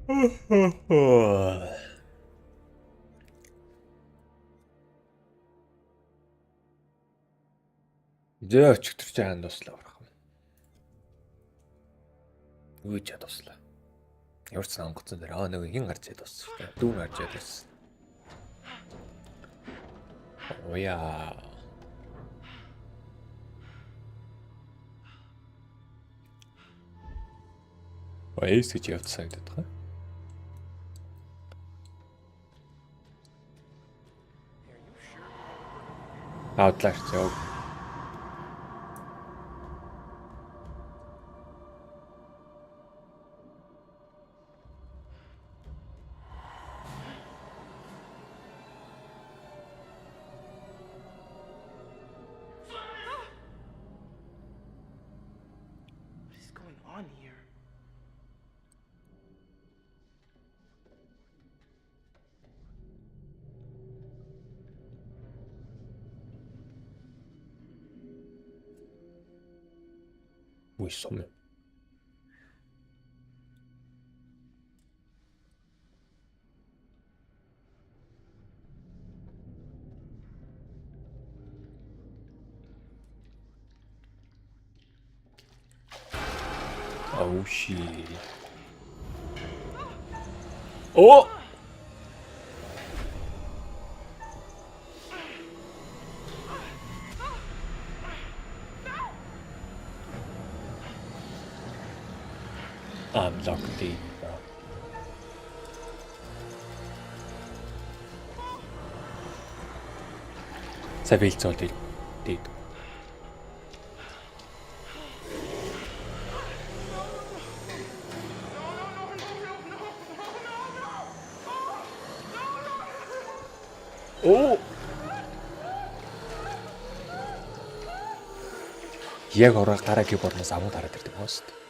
Зөө өчтөрч хаан дуслаа барах юм. Юу ч дуслаа. Ямар ч сонгоцсон дээр нөгөө хин гарч яд дуслаа шүү дээ. Дүүн гарч яд дуслаа. Оя. Ояс гэж явцсан гэдэг хаа. Outlast зөө. Ui some. Oh shit. Oh! Unlock the Сабилцол дээд. Оо. Яг ороо гараа киборноос амуу дараад ирдэг юм шүү дээ.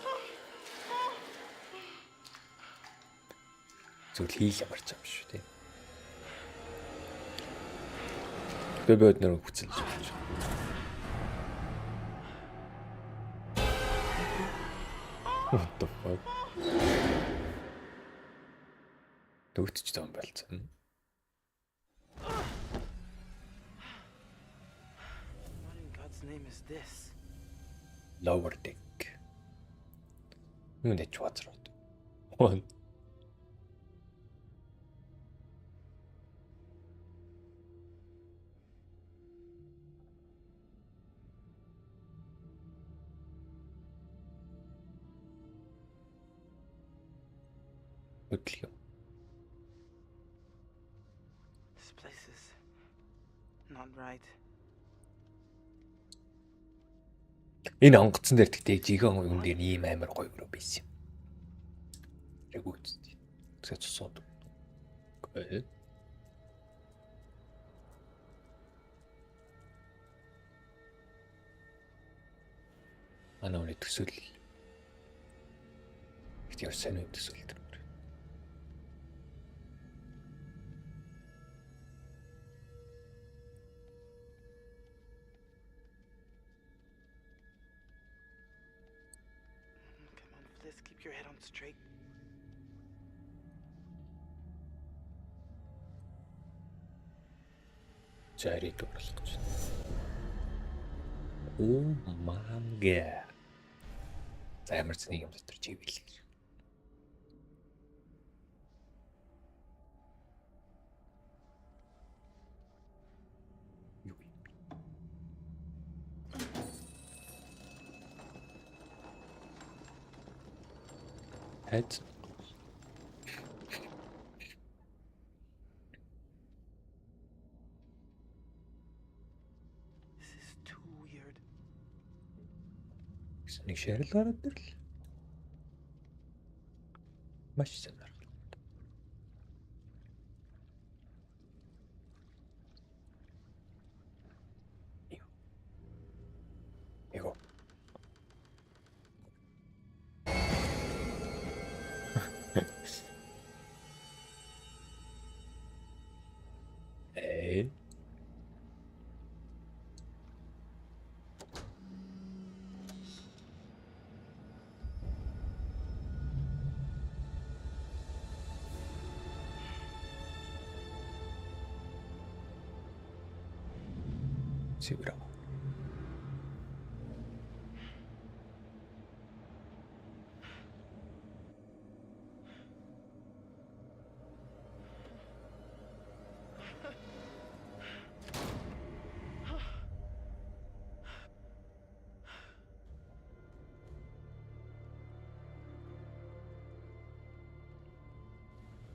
Зүгээр хийл ямарч юм шүү дээ. Бэбэд нэр хүчилж байна. What the fuck? Дүүтч таан байлцсан. What in God's name is this? Lower deck. Юу нэ чвацраад. One. This place is not right. Энэ онгоцсон дээр тэгтээ жихэн юм дээр ийм амар гоё өрөө байсан юм. Яг үстэй. Тэгэхээр цусууд. Окей. Анаа төсөл. Ихтэй сайн үе төсөл дээр. Keep your head on straight. Зарит оруулах гэж. Oh my god. За ямар ч нэг юм дотор чи бил гэж. Head. This is too weird. Нэг шарил гараад ирлээ. Маш сонир. Эго. Эй. цэвэр.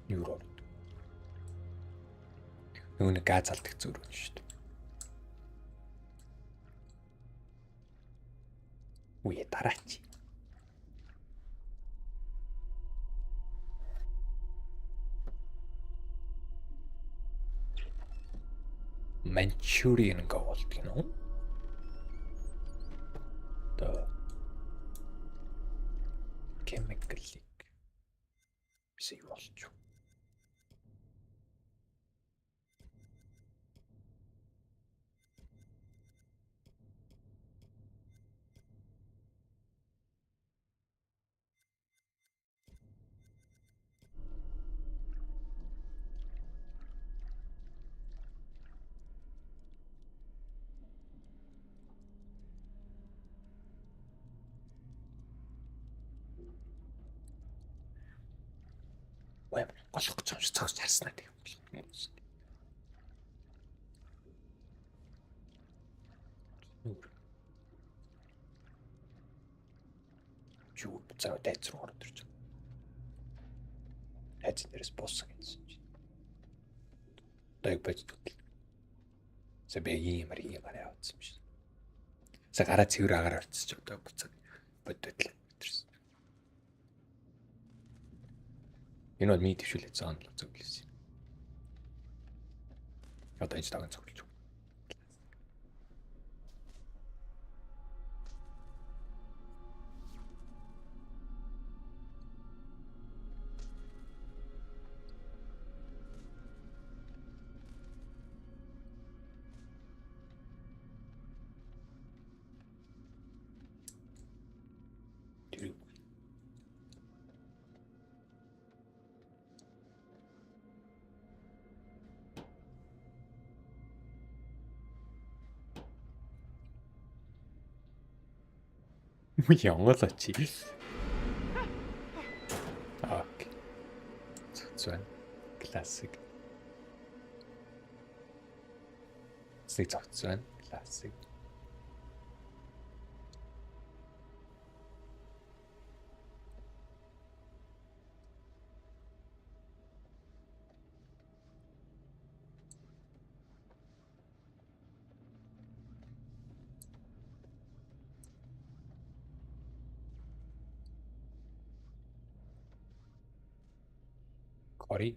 Юуроо. Нөгөө газ алдаг зүрх нь шүү дээ. Үе дараач. Manchurian gold гэнэ үү? The chemical leak. Бисээ болж. Ой, голох гэж юм шиг цогц харснаа тийм. Чүү цаа дайц руу ороод ирж байгаа. Хайц дээрээс боссон гэсэн чинь. Даг бац тутал. Сэбэ юм яваадсан юм шиг. Са гараа цэвэр агаар орцсож одоо буцаад боддотлаа. Энэ бол ми төвшүүлээ зоонлог зөвлөсөн. Одоо энэ тагаан зөвлөж. Янгуулаач. Ок. Зөв. Классик. Зөв. Классик. Орой.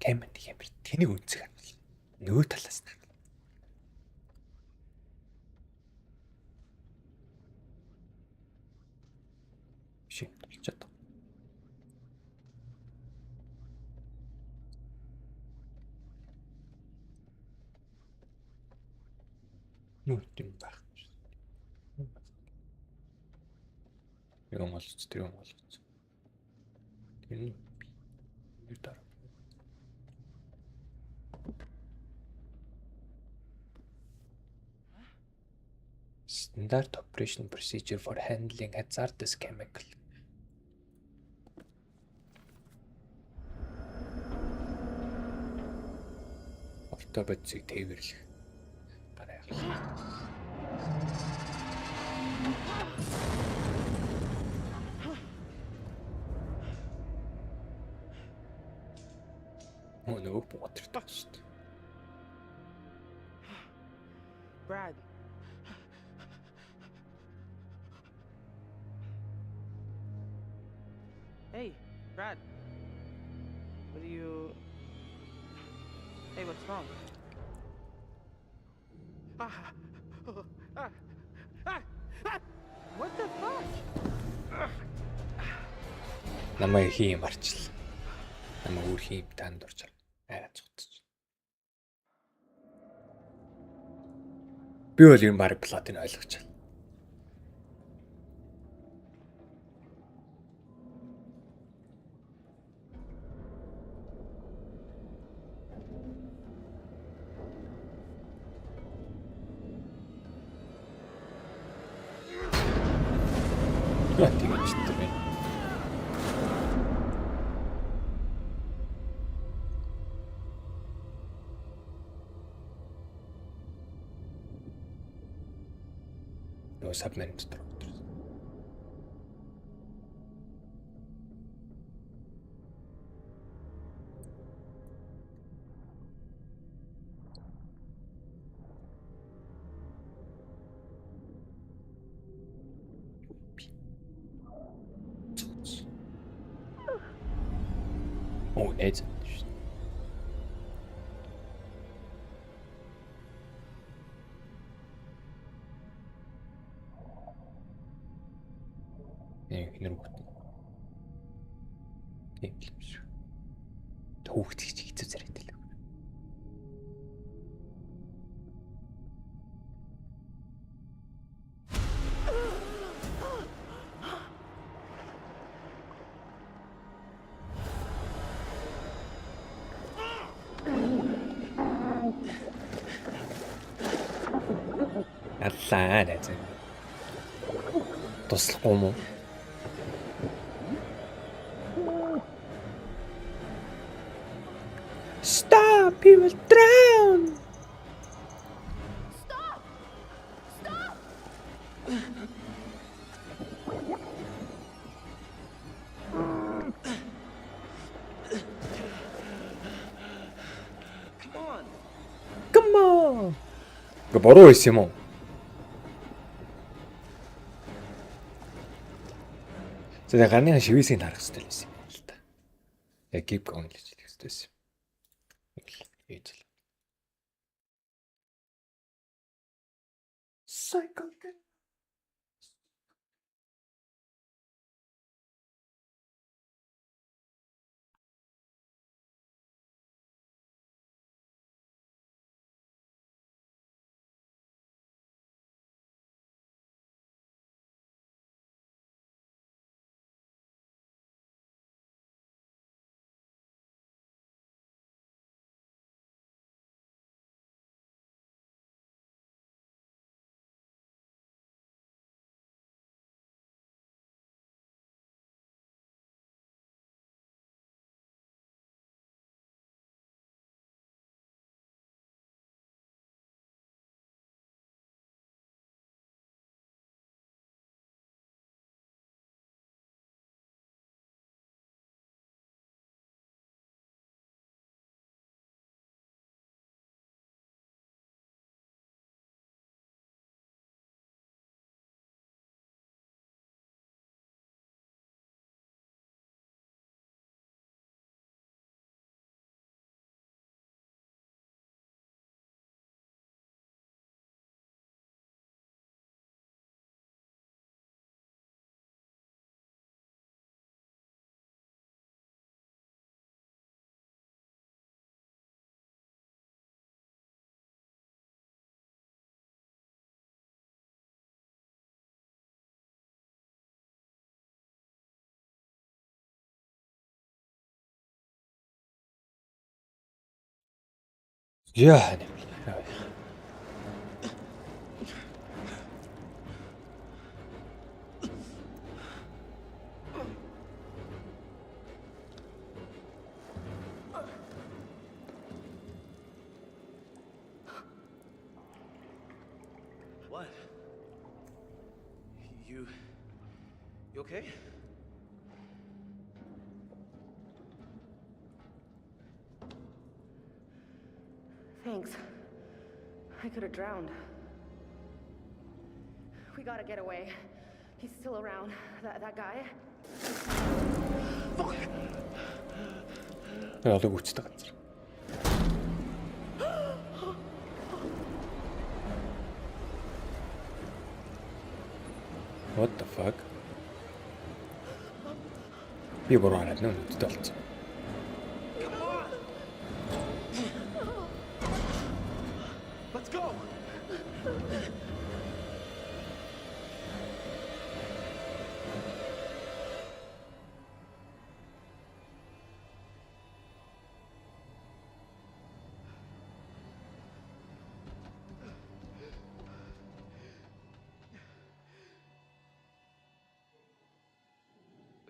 Кэмэнд хэмбэр тэнийг үнцэг авал нөгөө талаас нь шиг болчиход байна. Нүт юм байх. Юм олц тэр юм олц. Тэр нь юу дараа. Standard operation procedure for handling hazardous chemical. Автоботцыг тээвэрлэх. Гараа явах. Нөгөө ботер шүү дээ. Brad. Hey, Brad. What are you... Hey, what's wrong? What the fuck? Намайг хийм арчил. Намайг үр хийм танд дурчаа. Айгаад цуцч. Би бол юм баг платин ойлгочихлаа. Тийм ч тийм. Нөө сабмент дотор. Оо, нээз. Хинэр гот. Тийм л юм шиг. Түүхт хэцүү зэрэгтэй л. Аллаа нэ. Туслахгүй юм уу? Stop! He will drown! Stop! Stop! Come on. Come on! Гэ бороо байсан юм уу? Тэгээ гарны шивээсийг харах хэрэгтэй л байсан юм л та. Яг keep going гэж хэлэх хэрэгтэй байсан. Ээжл. Cycle. Yeah. What? You okay? Thanks. I could have drowned. We gotta get away. He's still around. That guy. Олог үчтэй газар. What the fuck? Би буруу хараад нөө нүдтэй болцсон. Let's go.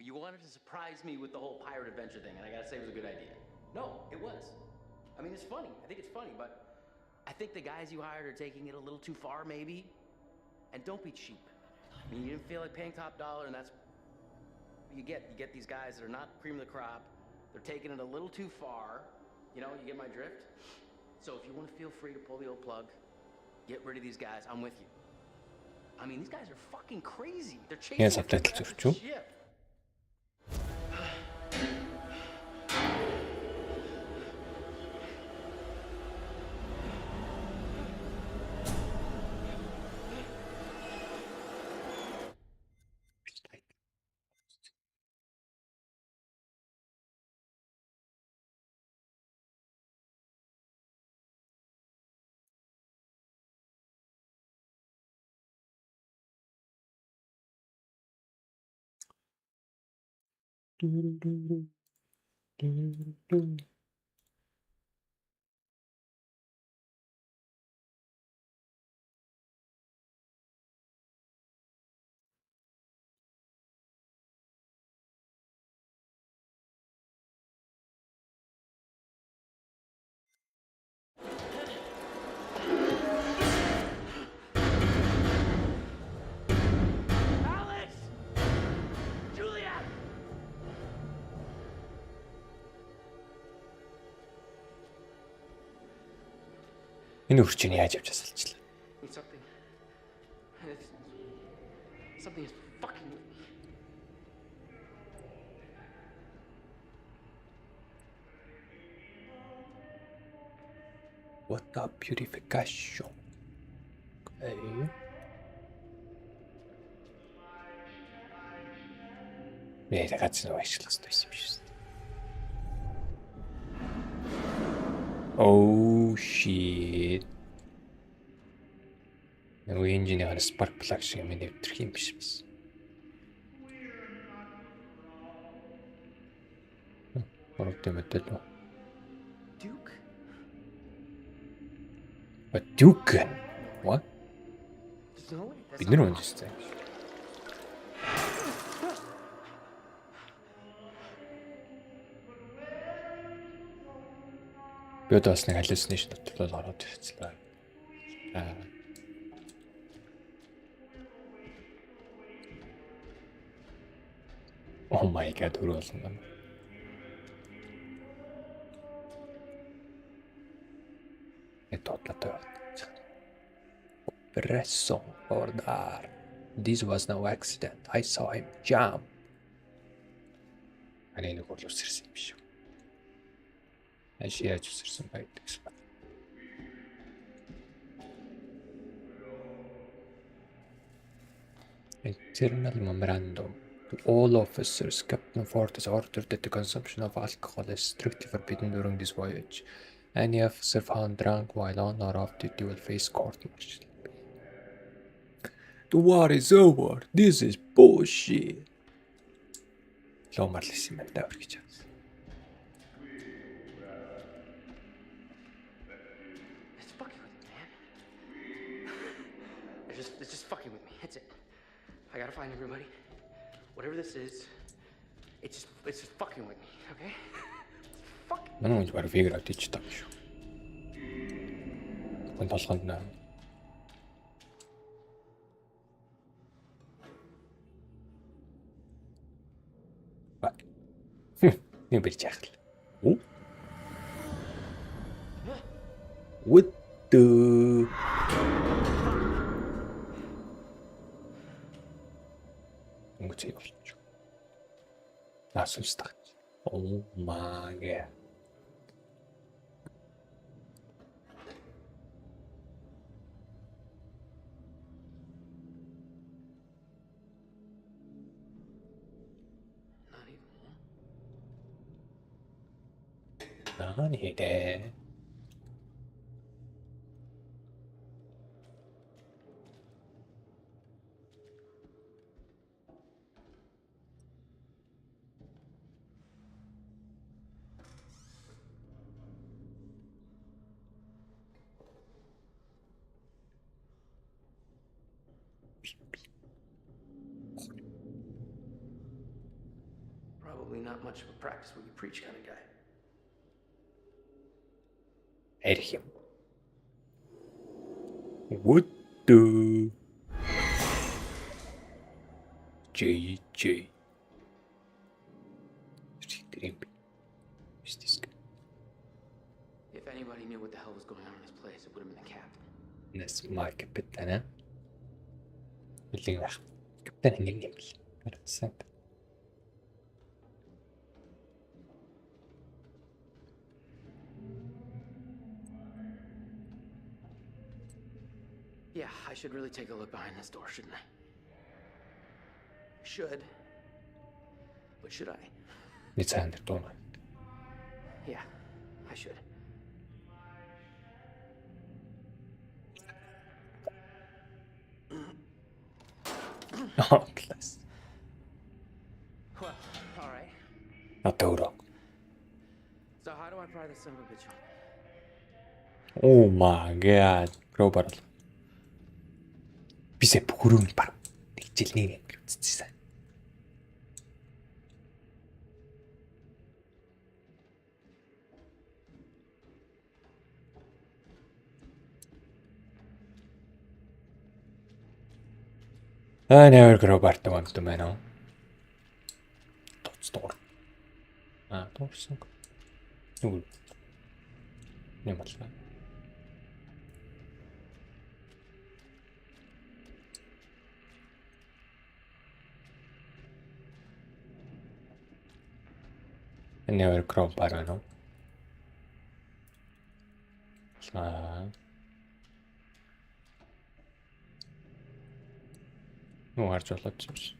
You wanted to surprise me with the whole pirate adventure thing, and I gotta say it was a good idea. No, it was. I mean, it's funny. I think it's funny, but I think the guys you hired are taking it a little too far, maybe. And don't be cheap. I mean, you didn't feel like paying top dollar, and that's what you get. You get these guys that are not cream of the crop. They're taking it a little too far. You know, you get my drift? So if you want to feel free to pull the old plug, get rid of these guys. I'm with you. I mean, these guys are fucking crazy. They're chasing Yes, I've let it through. ship. Alex! Julia! Энэ өрчөний яаж явж асалчлаа. Need something. Something is fucking with me. What a purification. Okay. Нэ гацны ашиглах хэрэгтэй юм шүү дээ. Oh shit. Нөгөө инженеэр spark plug шиг юм нэвтрэх юм биш бас. Орой мэдээ л. Duke? What Duke? What? There's no way. That's Бид not нэр үнэстэй. Би одоо бас нэг hallucination дотлол ороод ирчихлээ. Oh my god, өөр болно. Тодлоо. Presso order. This was no accident. I saw him jump. Ani нэг бол үсэрсэн юм шүү. Яаж үсэрсэн байдаг гэсэн. Internal memorandum. To all officers, Captain Ford has ordered that the consumption of alcohol is strictly forbidden during this voyage. Any officer found drunk while on or off duty will face court-martial. The war is over. This is bullshit. Ломарлс юм байна гэж байна. It's fucking with me, man. It's just fucking with me. That's it. I gotta find everybody. Whatever this is, it's just fucking with me, okay? Fuck. Манай хүн барь фигер авч ич таа шүү. Хон толгонд наа. Бак. Нэг бэрч яах л. Оо. What the Өнгөцөй болчих. Насуулстах. Oh my god. 아니래. Probably not much of a practice what you preach kind of guy. 에리힘. 우뚜. JJ. Stream. Who's this guy? If anybody knew what the hell was going on in this place, it would have been the captain. Нас мар капитана. Үлэн ах. Капитан ингэ юм бил. Харагдсан. Yeah, I should really take a look behind this door, shouldn't I? Should. But should I? Нэг цаан дээр дуунаа. Yeah, I should. Oh, class. Well, all right. Натуроо. So how do I pry this son of a bitch open? Oh my god. Робер. Бисээ бүхрүүн баг. Нэг жил нэг юм үзчихсэн. I never grow back to want to man. Store. Дуурсан. Нүг. Юм боллоо. I never grow back no. Ну харж болоод юм шиг.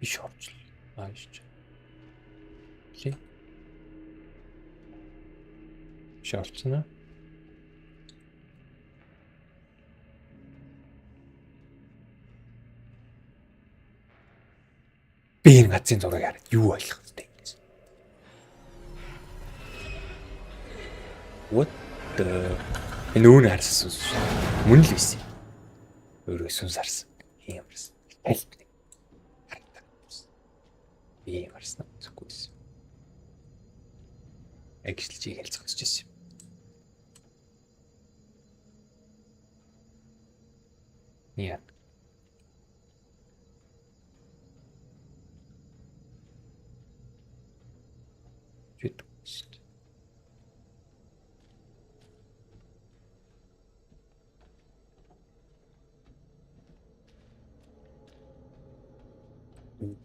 Биш орж л. Ааш. Чи. Шалцна. Би энэ газрын зураг хараад юу ойлгох вэ? What the? Энэ үүн харсан сүнс. Мөн л биш. Өөрөө сүнс харсан. Ямарсан. Хальт. Би ямарсан зүггүйс. Экслж хэлцэх гэж байсан юм. Яа. Чүт.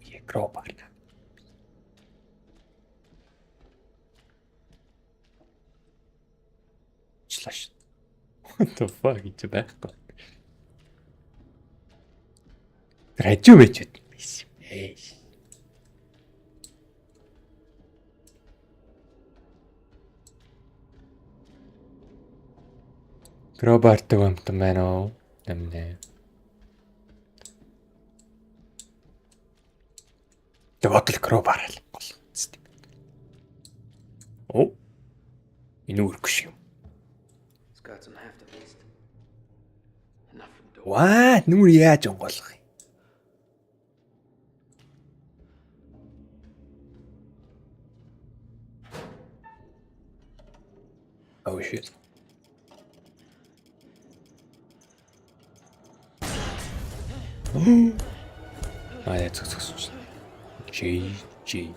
Я гробарна. Slash. What the fuck? It's a backpack. Graduated. Hey. Гробарт гомт мэнэ. Нэмнэ. Тэгвэл гробарал гол. Оо. Энэ үргш юм. Got some heft at least. Enough for the door. What? Нүр яаж онгоолох юм? Oh shit. Яа цогцогч. GG.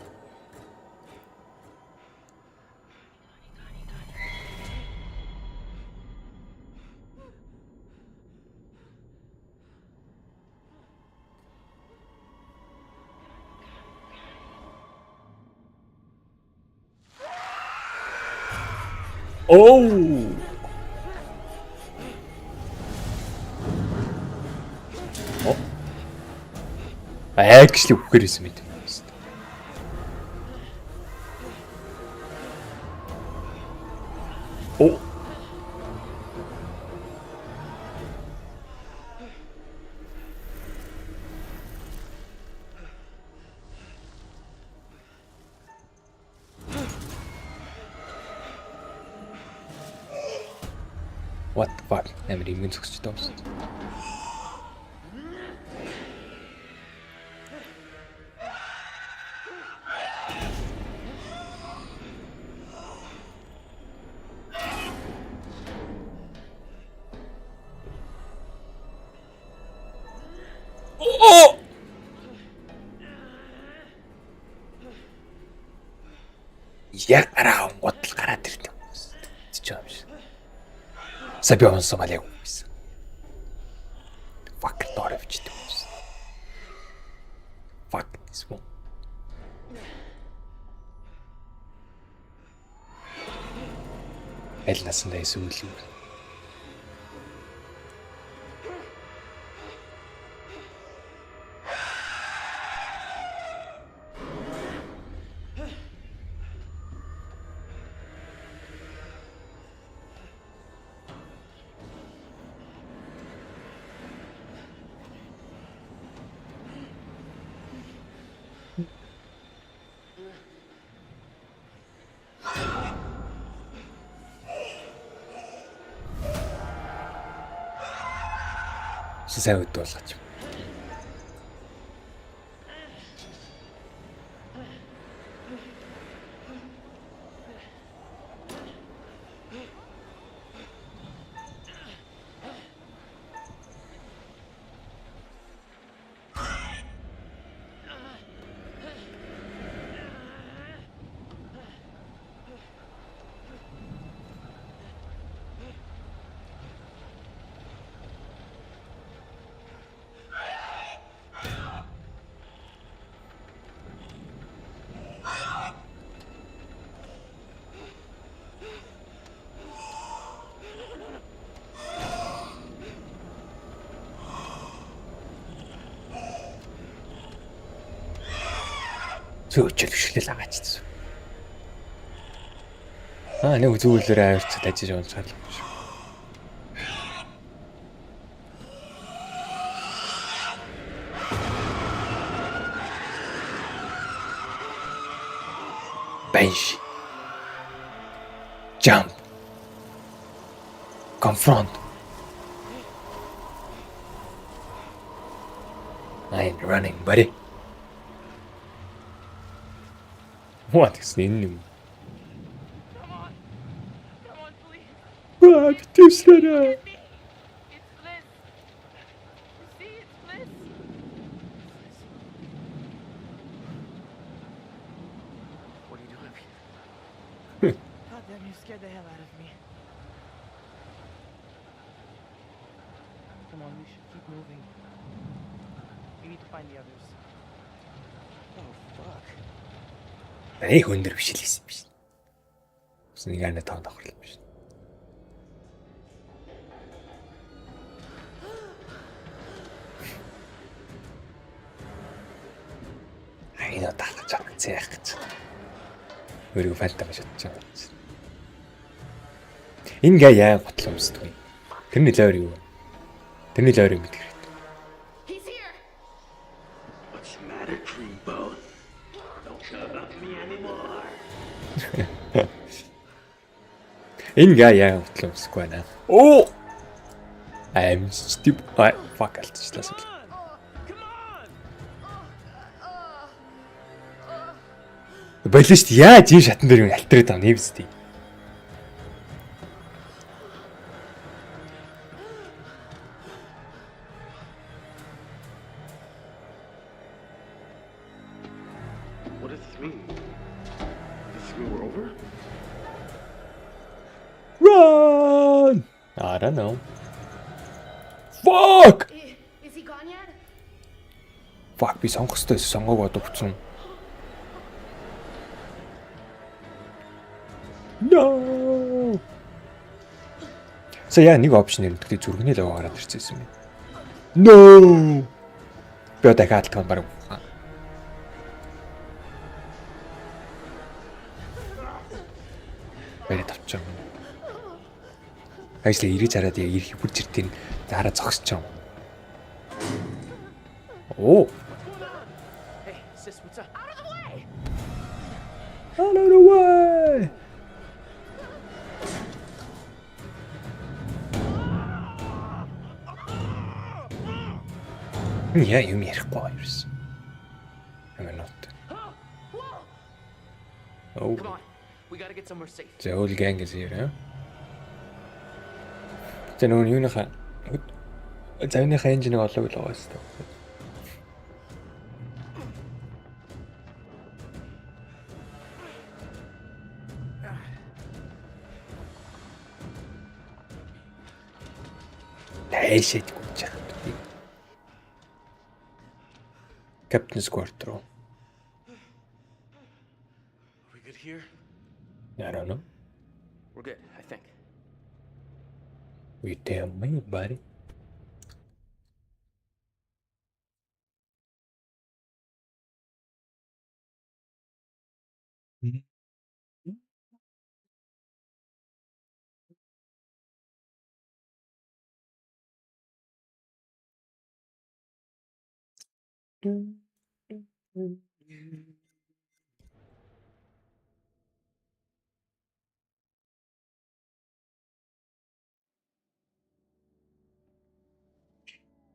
Oh! Oh. Actually үгээр юм ийм. What the fuck? Амар имгэн зогсож байгаа юм. Oh! Яг араа гутал гараад ирдэг юм. Тийч юм шиг. Саби онсон мал яг байсан. Fuck доор авчихдээ байсан. Fuck смоо. Аль насандаа эсвэл үү? Сайн үд болгож. Зөөчл хөшлөл агаач. Нэг зүйлээр авирцад ажиж явж байгаа юм шиг. Bench. Jump. Confront. I ain't running, buddy. What is in him? Come on, please. What is that? It's Bliss. You see, it's Bliss. What are you doing up here? God damn, you scared the hell out of me. Come on, we should keep moving. We need to find the others. Oh, fuck. Эй хөндөр биш л байсан биш. Бас нэг анаа тоо давхар юм биш. Айна таалж байгаа зээх гэж. Өөрийгөө файлтаа шатж байгаа юм. Ингээ яа готлоо өмсдөг юм. Тэрний лойр юу? Тэрний лойр юм гэдэг. He's here. What's the matter, Dreamboat? Don't care about me anymore. Ингээ яа готлоо өмсөхгүй байна. Оо! I'm stupid. Fuck алцчихлаа. Болоо шүү дээ. Яаж ийм шатан дээр юм альтраад байгаа юм бэ? What does this mean? Does this mean we're over? Run! I don't know. Fuck! Is he gone yet? Fuck, би сонгох ёстой сонгоог одоо буцсан. No. Яа нэг опшн нэрнэхдээ зүрхний лого гараад ирсэн юм. No. Би дахиад том баг. Бэрэ тавчаа. Ажлаа ирэж хараад яг ирэх бүр зэртийн дараа зогсож байгаа. Оо. Hey, sis, what's up? Out of the way! Out of the way. Яа юм ярихгүй байгаа ерөөс. Аминот. Oh. Come on, we gotta get somewhere safe. The whole gang is here, huh? За нөгөө юуныхаа завныхаа энжиныг олоогүй л байгаа шүү дээ. Тэшэд гүйж байгаа юм. Captain's quarter. Are we good here? I don't know. We're good, I think. You tell me, buddy.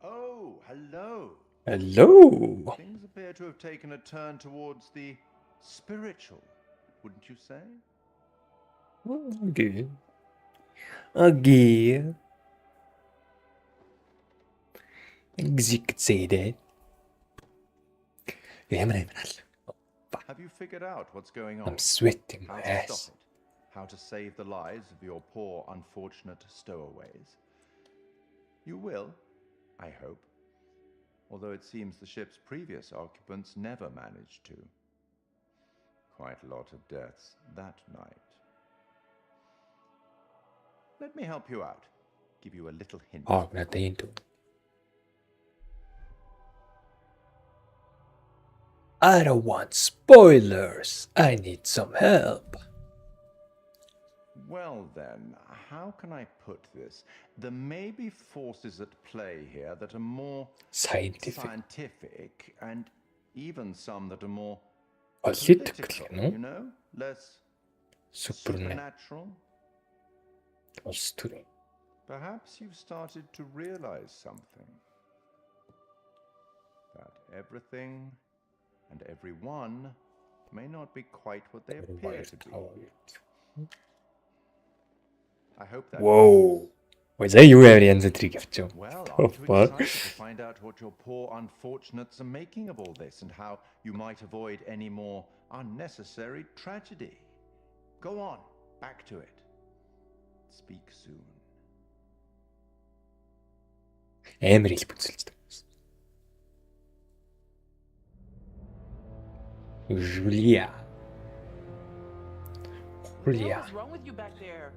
Oh, hello. Hello. Things appear to have taken a turn towards the spiritual, wouldn't you say? Okay. Okay. You could say that. Have you figured out what's going on? I'm sweating How my to ass. stop it? How to save the lives of your poor, unfortunate stowaways? You will, I hope. Although it seems the ship's previous occupants never managed to. Quite a lot of deaths that night. Let me help you out. Give you a little hint. Oh, nothing into. I don't want spoilers. I need some help. Well then, how can I put this? There may be forces at play here that are more scientific and even some that are more Political, political, no? you know? Less supernatural. Supernatural. Perhaps you've started to realize something. That everything and everyone may not be quite what they appear to be. I hope that. Whoa. Was that you ever янз бүрийг авчих. Well, Oh, aren't you fuck. excited to find out what your poor unfortunates are making of all this and how you might avoid any more unnecessary tragedy? Go on, back to it. Speak soon. Амар их бүцэлдэг. Julia. What Julia. was wrong with you back there?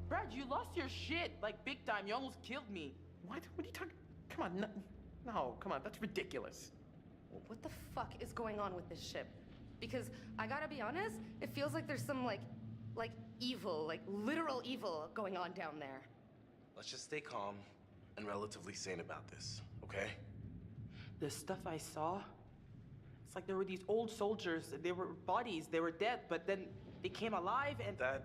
Brad, you lost your shit, like big time. You almost killed me. What? What are you talking? Come on, no, come on, that's ridiculous. What the fuck is going on with this ship? Because I gotta be honest, it feels like there's some like evil, like literal evil going on down there. Let's just stay calm and relatively sane about this, okay? The stuff I saw, it's like there were these old soldiers. They were bodies. They were dead, but then they came alive and. That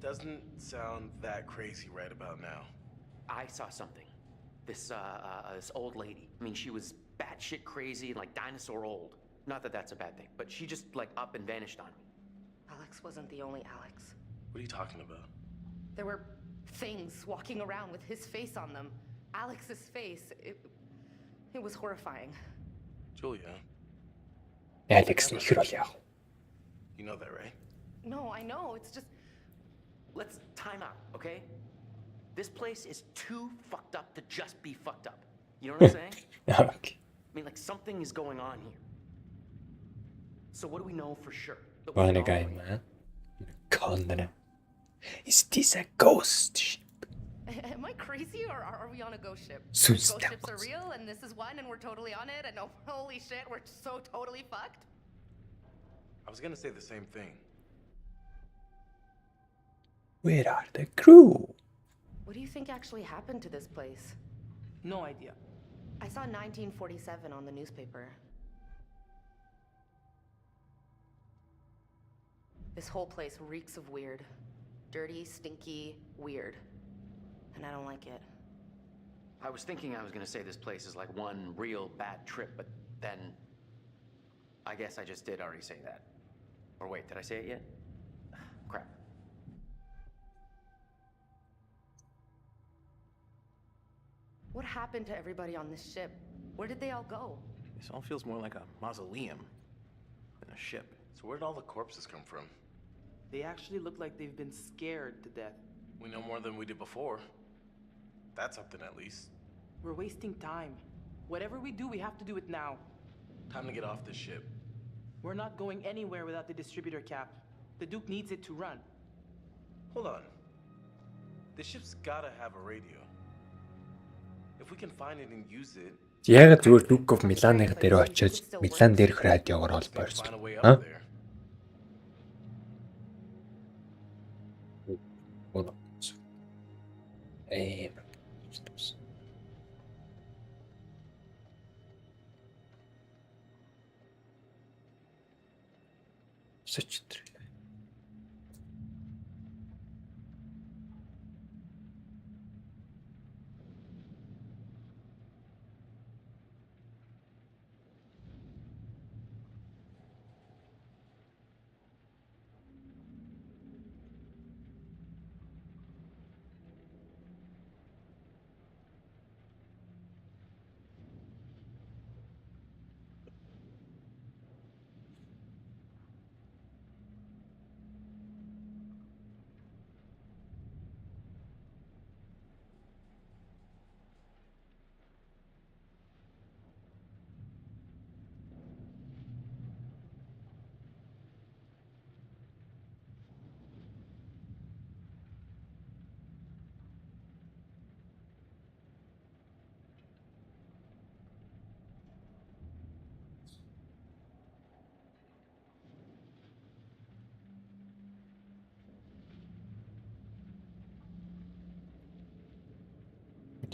doesn't sound that crazy right about now. I saw something. This old lady. I mean, she was batshit crazy, like dinosaur old. Not that that's a bad thing, but she just like up and vanished on me. Alex wasn't the only Alex. What are you talking about? There were things walking around with his face on them. Alex's face. It was horrifying. Julia, Alex нөхөр бол яах вэ? you know that, right? No, I know. It's just. Let's time out, okay? This place is too fucked up to just be fucked up. You know what I'm saying? Okay. I mean, like something is going on here. So what do we know for sure? That One we're guy, all- man. Condon. Is this a ghost ship? Am I crazy or are we on a ghost ship? Sus Ghost ships are temples. real and this is one and we're totally on it and oh, holy shit, we're so totally fucked. I was gonna say the same thing. Where are the crew? What do you think actually happened to this place? No idea. I saw 1947 on the newspaper. This whole place reeks of weird. Dirty, stinky, weird. And I don't like it. I was thinking I was gonna say this place is like one real bad trip, but then I guess I just did already say that. Or wait, did I say it yet? Crap. What happened to everybody on this ship? Where did they all go? This all feels more like a mausoleum than a ship. So where'd all the corpses come from? They actually look like they've been scared to death. We know more than we did before. That's something at least. We're wasting time. Whatever we do, we have to do it now. Time to get off this ship. We're not going anywhere without the distributor cap. The Duke needs it to run. Hold on. This ship's gotta have a radio. If we can find it and use it, Яг зүгээр Duke of Milan-ыг дээр очиж Milan дээрх радиогоор let's холбоорч. find a way Huh? up there. Such a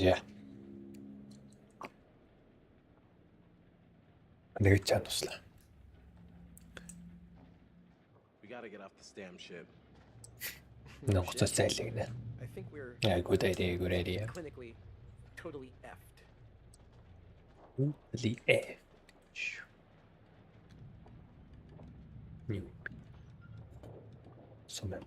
Yeah. Нэг чад туслаа. We gotta get off this damn ship. Ногцос зайлгнаа. I think we're Yeah, good idea, good idea. clinically totally effed. Really New. So man.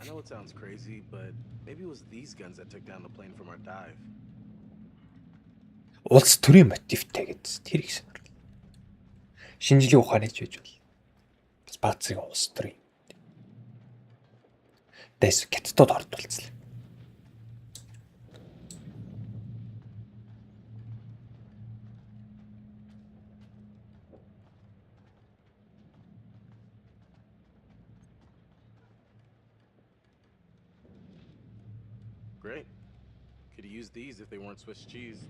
I know it sounds crazy, but maybe it was these guns that took down the plane from our dive. Улс төрийн мотивтай гэж тэр их сонирхол. Шинжлэх ухааны ч байж бол. Бас баацын улс төрийн. Дэс гэттод ордуулцлаа. Great. Could have used these if they weren't Swiss cheese.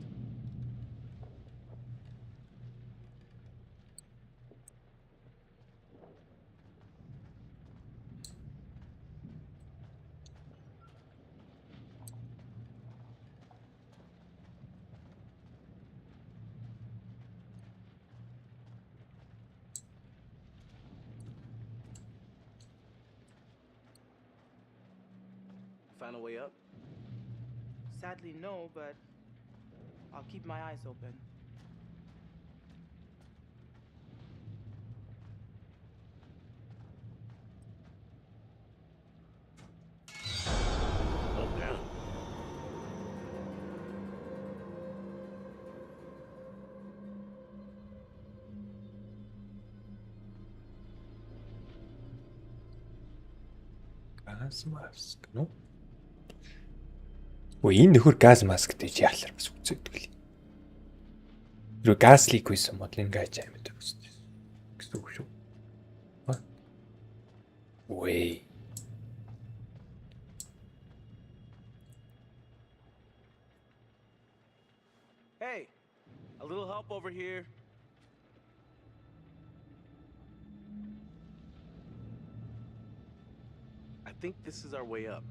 Find a way up? Sadly, no, but I'll keep my eyes open. Oh, damn. Газ маск, ну. Өө энэ нөхөр газ маск гэж яахлаар бас үзээдэг л. Юу газ лик байсан бол ингээд аймаг өгсөн. Гэсэн үг шүү. Ой. Hey, a little help over here. I think this is our way up.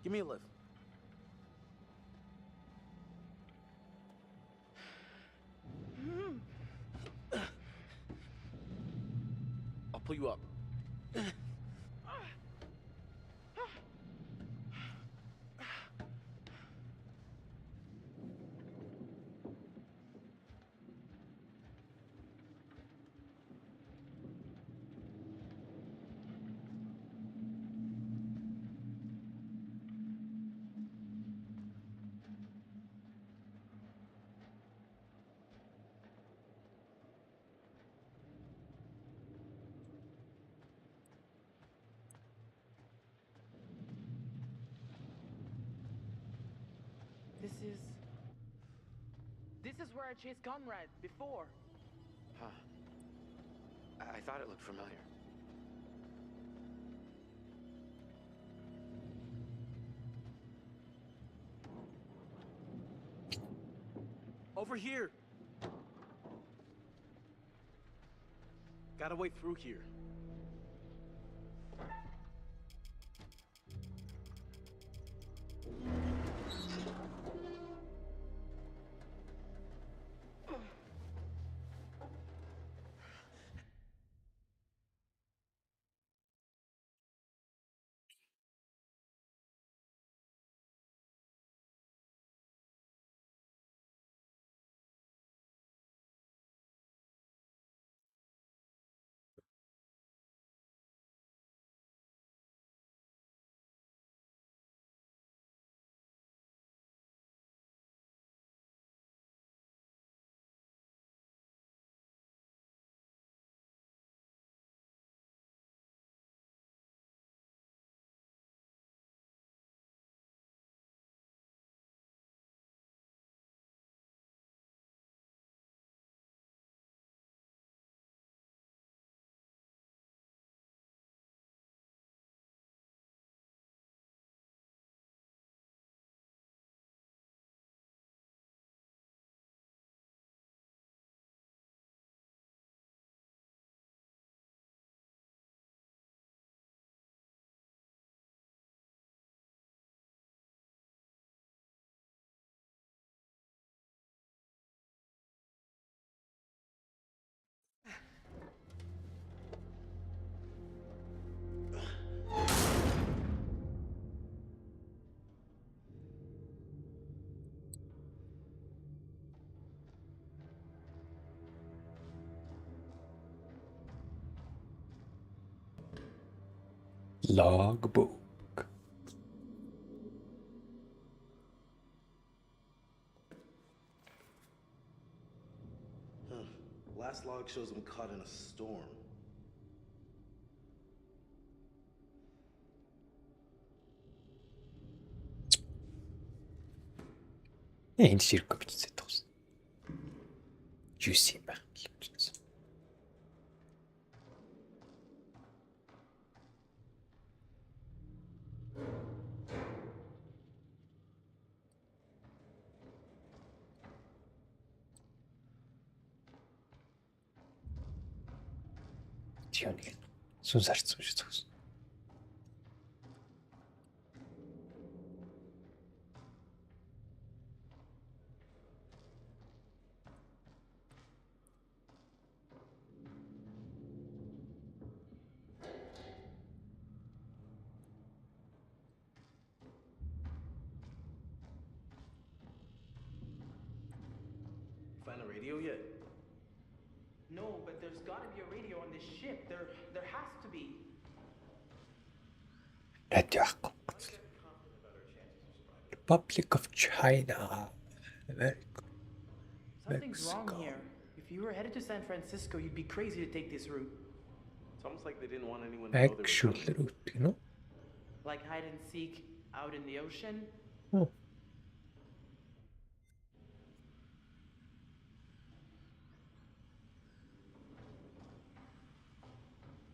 Give me a lift. I'll pull you up. This is where I chased Conrad before. Huh. I thought it looked familiar. Over here! Got a way through here. Logbook. Last log shows him caught in a storm. Энэ ширк бичсэн тус. Juicy юм байна. Тионик. Сүнс харцсан шүү зүгс. Find a radio yet? No, but there's gotta be a radio on this ship. There has to be. Радио ахгүй. Republic of China. America. Something's Mexico. wrong here. If you were headed to San Francisco, you'd be crazy to take this route. It's almost like they didn't want anyone to know they were Actual coming. route, you know? Like hide and seek out in the ocean. Oh.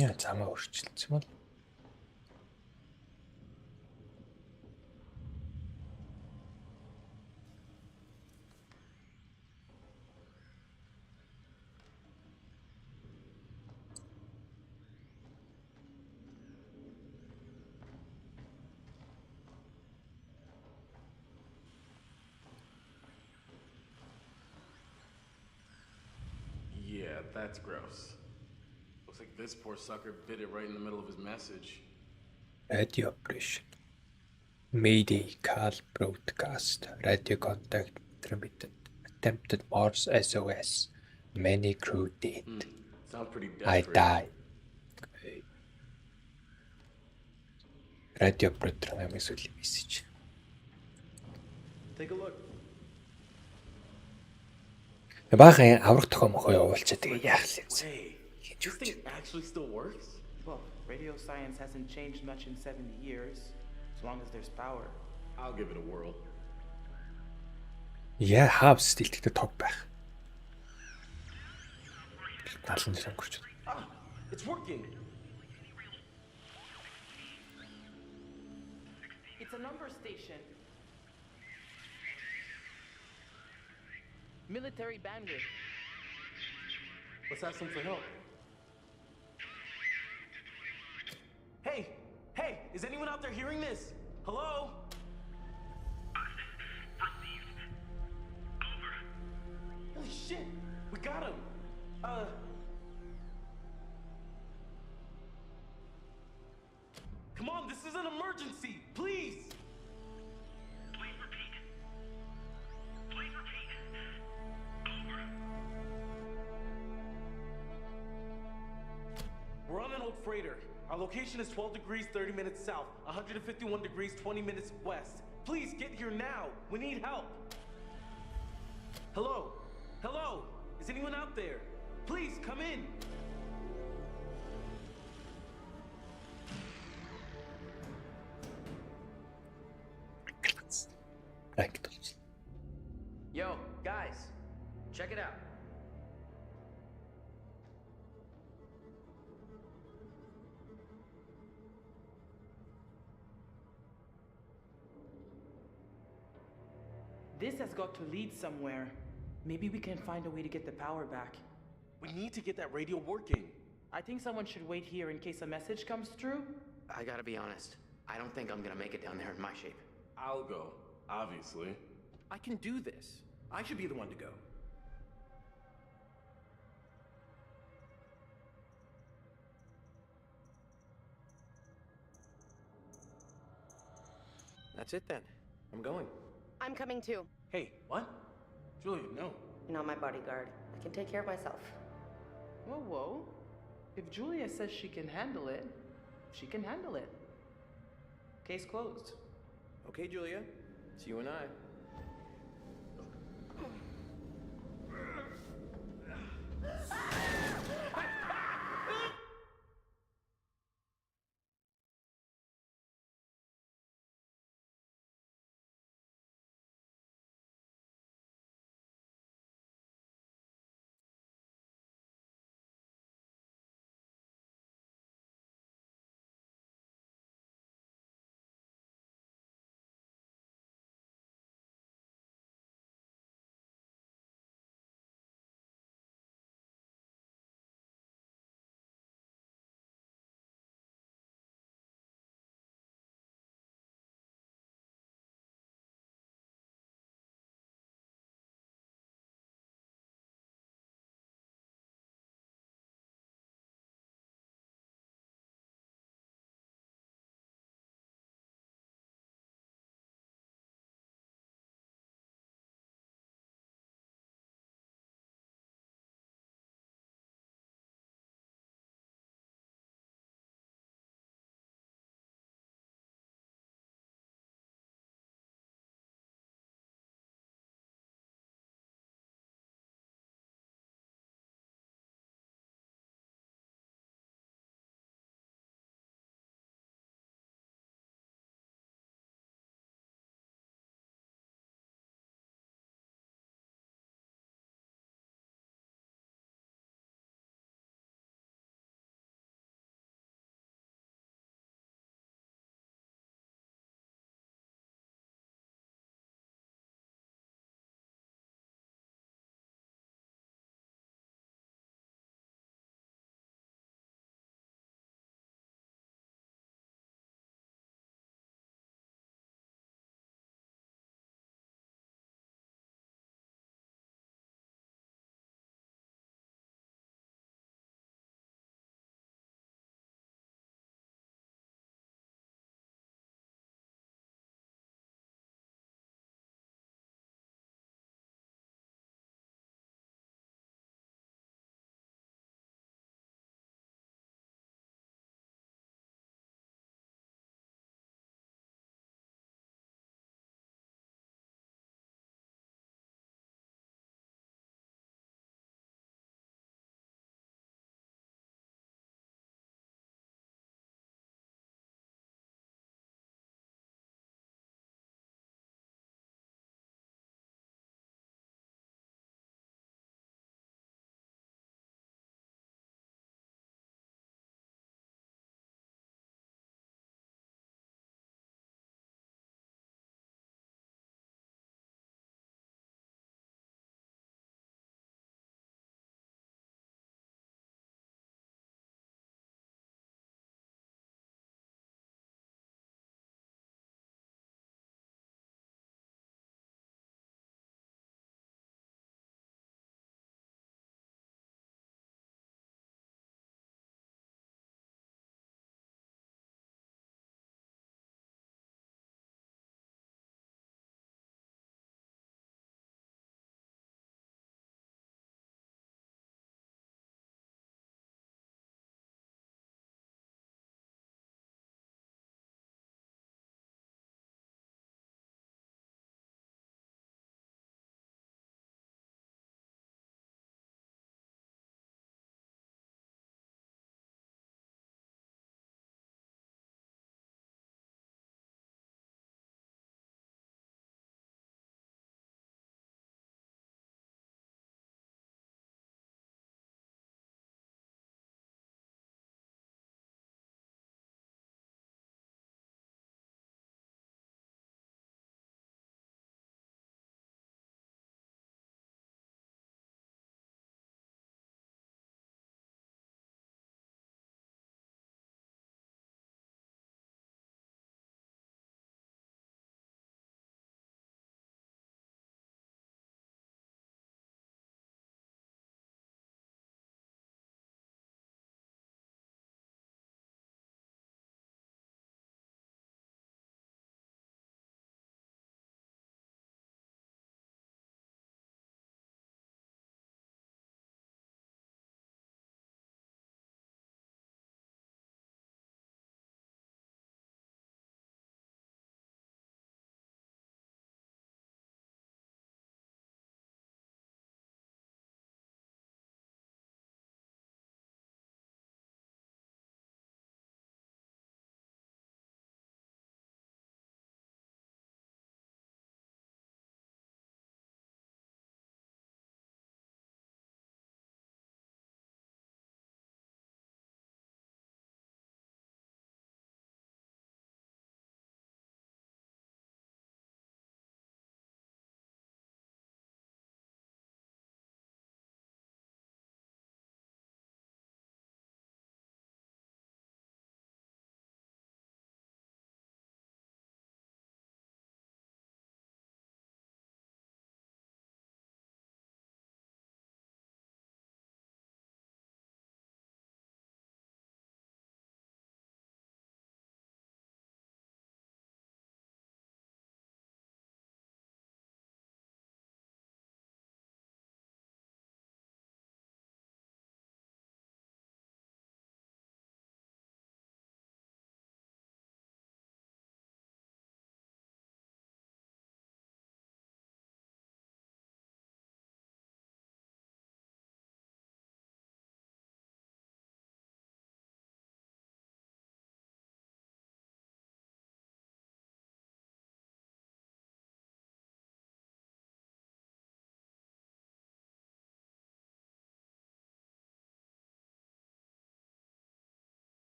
Яа, замаа өөрчилсөн бол. Yeah, that's gross. Looks like this poor sucker bit it right in the middle of his message. Radio operation. Mayday call broadcast. Radio contact intermittent. Attempted Morse SOS. Many crew dead. Sounds pretty I desperate. die. Okay. Radio operator намайг сүлийн мессеж. Take a look. Баахан аврах тохиом мохоо явуулчаа тэгээ яах л юм. Hey, this thing actually still works? Well, radio science hasn't changed much in 70 years, as long as there's power. I'll give it a whirl. Яа хав стилтэй тог байх. Галан дээр өнгөрч. Ah, it's working. It's a number station. Military bandwidth. Let's ask them for help. Hey, hey, is anyone out there hearing this? Hello? Holy shit, we got him. Come on, this is an emergency, please. Please repeat. Please repeat. Over. We're on an old freighter. Our location is 12 degrees 30 minutes south, 151 degrees 20 minutes west. Please get here now. We need help. Hello? Hello? Is anyone out there? Please come in. Yo, guys, check it out. This has got to lead somewhere. Maybe we can find a way to get the power back. We need to get that radio working. I think someone should wait here in case a message comes through. I gotta be honest. I don't think I'm gonna make it down there in my shape. I'll go, obviously. I can do this. I should be the one to go. That's it then. I'm going. I'm coming too. Hey, what? Julia, no. You're not my bodyguard. I can take care of myself. Whoa, whoa. If Julia says she can handle it, she can handle it. Case closed. Okay, Julia. It's you and I.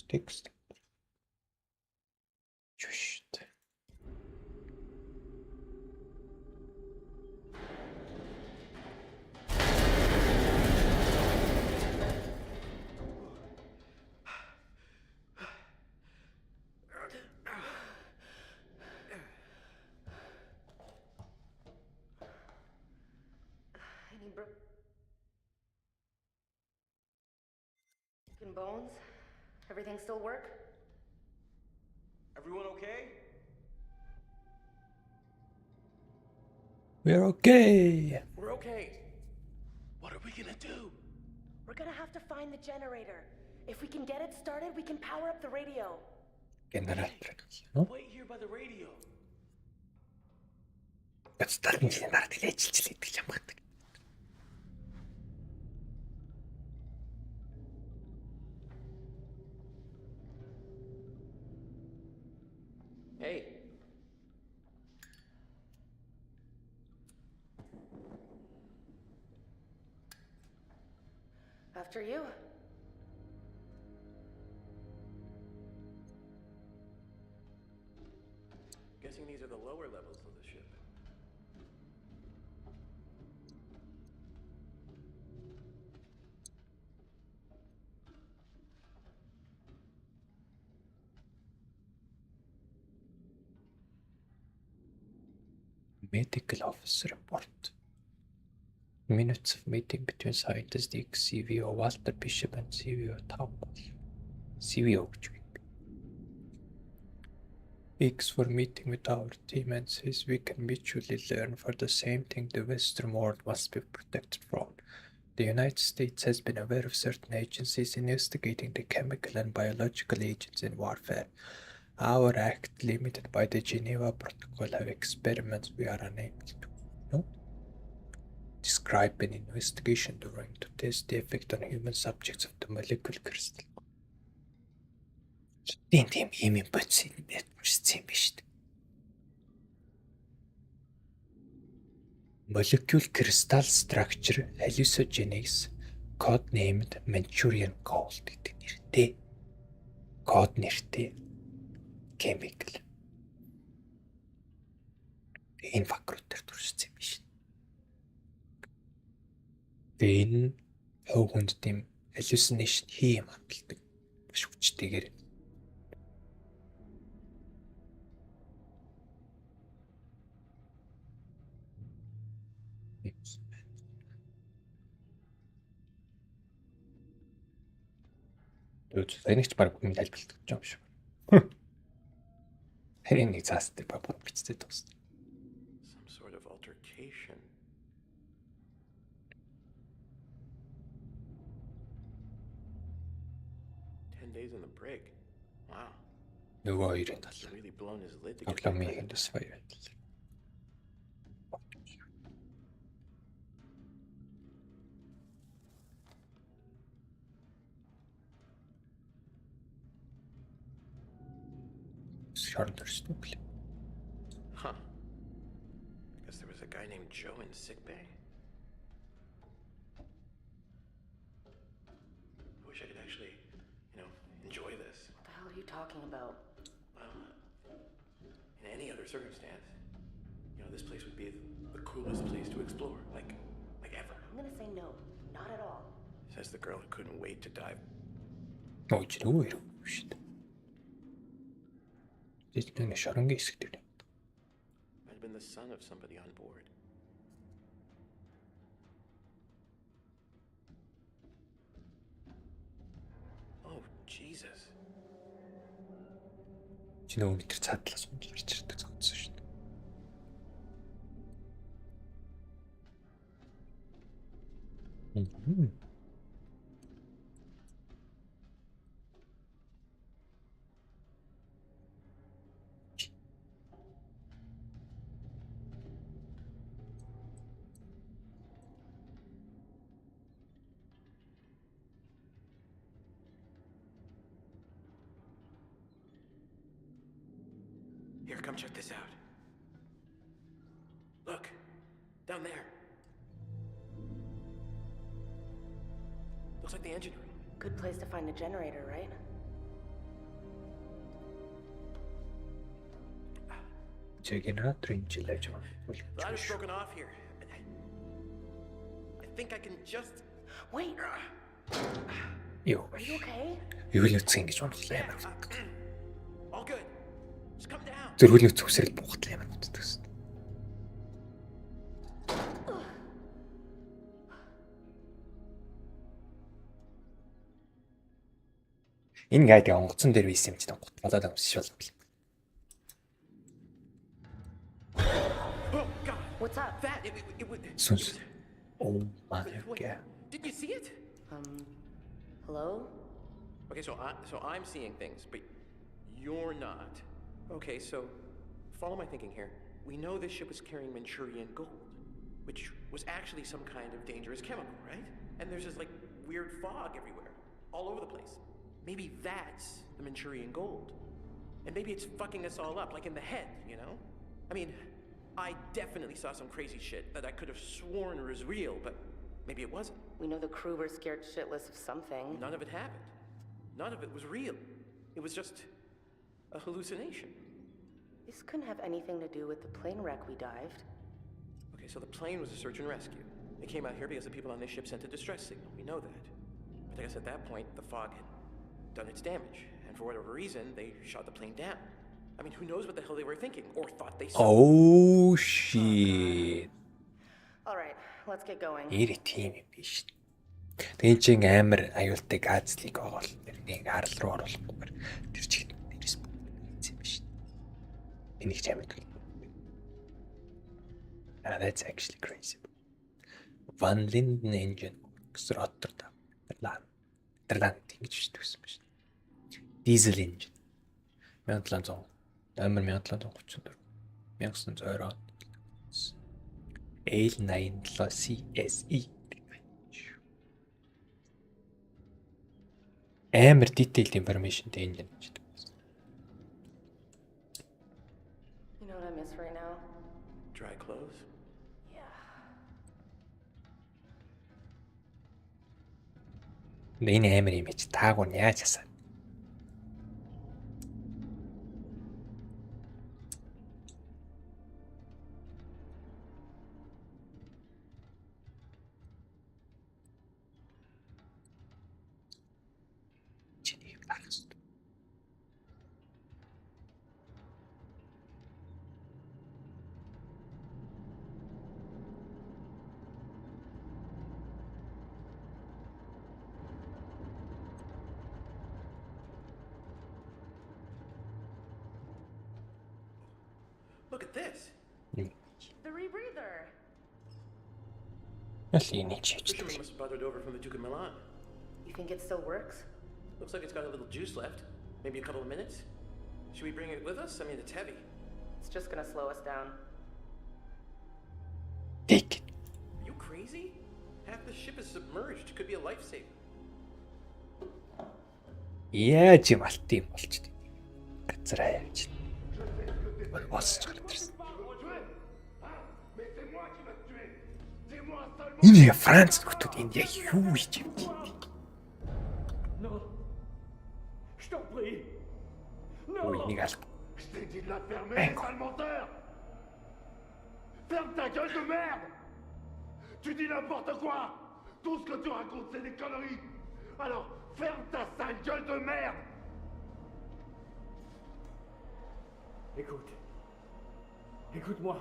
Text. Just. Any broken bones? Everything still work? Everyone okay? We're okay. We're okay. What are we gonna do? We're gonna have to find the generator. If we can get it started, we can power up the radio. Генератор. Ну, Wait here by the radio. гадтай генератор ажиллаж байдаг юм байна. Hey. After you. Guessing these are the lower levels of the ship. Medical officer report. Minutes of meeting between scientist Dick, CVO Walter Bishop and CVO Taubal. CVO гэж байна. X for meeting with our team and says we can mutually learn for the same thing the Western world must be protected from. The United States has been aware of certain agencies investigating the chemical and biological agents in warfare. Our act, limited by the Geneva Protocol, have experiments we are unable to describe an investigation during to test the effect on human subjects of the molecule crystal. Тийм юм бодсон юм байна шүү дээ. Molecule crystal structure hallucinogenics code named Manchurian gold гэдэг нэртэй. Код нэртэй chemical. Энэ факторууд төр төрсөн юм биш. Тэгээ энэ хов хүнд тийм hallucination хийм хандлагдаг биш хүчтэйгээр. Энийч баг юм тайлбарладаг юм шиг. Энийг цаастай баг бичсэн тус. Some sort of altercation. Days in the brig. Wow. Нөгөө хоёрын тал. Really blown his lid to get Тоглоомын дэс баяр. Шардэрстэй. Huh. Guess there was a guy named Joe in sickbay. I wish I could actually, enjoy this. What the hell are you talking about? In any other circumstance, this place would be the coolest place to explore, like ever. I'm gonna say no. Not at all. Says the girl who couldn't wait to dive. Oh, you know it. Shit. This thing is showing us. Might have been the son of somebody on board. Oh, Jesus. Чи нөгөө метр цаадлаас унж гарч ирдэг зогссон шүү дээ. Here, come check this out. Look, down there. Looks like the engine room. Good place to find a generator, right? Generatorын жилэж байгаа. The ladder's broken off here. I think I can just. Wait, Юу. are you okay? Юу л үтсэх ингэж бодлоо ямар. All good. Just come down. Зөргөлийн үтсгсрэл буухтлаа ямар үтдэгс. Энэ гайд онгоцон дээр байсан юм чинь гутгалаад амсч болно. Oh God! What's up? That it would. Сүнс. Oh my Wait, god. did you see it? Hello? Okay, so I'm seeing things, but you're not. Okay, so follow my thinking here. We know this ship was carrying Manchurian gold, which was actually some kind of dangerous chemical, right? And there's this like weird fog everywhere, all over the place. Maybe that's the Manchurian gold. And maybe it's fucking us all up, like in the head, you know? I mean, I definitely saw some crazy shit that I could have sworn was real, but maybe it wasn't. We know the crew were scared shitless of something. None of it happened. None of it was real. It was just a hallucination. This couldn't have anything to do with the plane wreck we dived. Okay, so the plane was a search and rescue. It came out here because the people on this ship sent a distress signal. We know that. But I guess at that point, the fog had done its damage. And for whatever reason, they shot the plane down. I mean, who knows what the hell they were thinking or thought they saw. Oh shit. All right, let's get going. Эри тийм юм биш. Тэгээд чинь амар аюултай газлыг оол нэг арал руу оруулахгүйгээр тэр чиг дээрээс хийсэн биш. Энийг ч амар гэл. That's actually crazy. Van Linden engine гэсэн Rotterdam. Rotterdam гэж бичсэн биш. Diesel engine. 1700 номер 1734 1920 он L97 CSE амар detailed informationтэй engine гэж байна. You know what I miss right now? Dry clothes? Yeah. Энэ амар юм чи таагүй нь яаж асаа. Look at this. The rebreather. Ялын чи Fisherman must have brought it over from the Duke of Milan. You think it still works? Looks like it's got a little juice left. Maybe a couple of minutes. Should we bring it with us? I mean, it's heavy. It's just gonna slow us down. Take it. Are you crazy? Half the ship is submerged. Could be a lifesaver. Яаж юм алт юм болч дээ. Газараа явж. Босч гарч. Энэ Франц хотод энд яг юу хийж юм бэ? Non. Je t'en prie. Non. Ой, нэг алт. Je t'ai dit de la fermer, sale menteur. Ferme ta gueule de merde. Tu dis n'importe quoi. Tout ce que tu racontes, c'est des conneries. Alors, ferme ta sale gueule de merde. Écoute. Écoute-moi.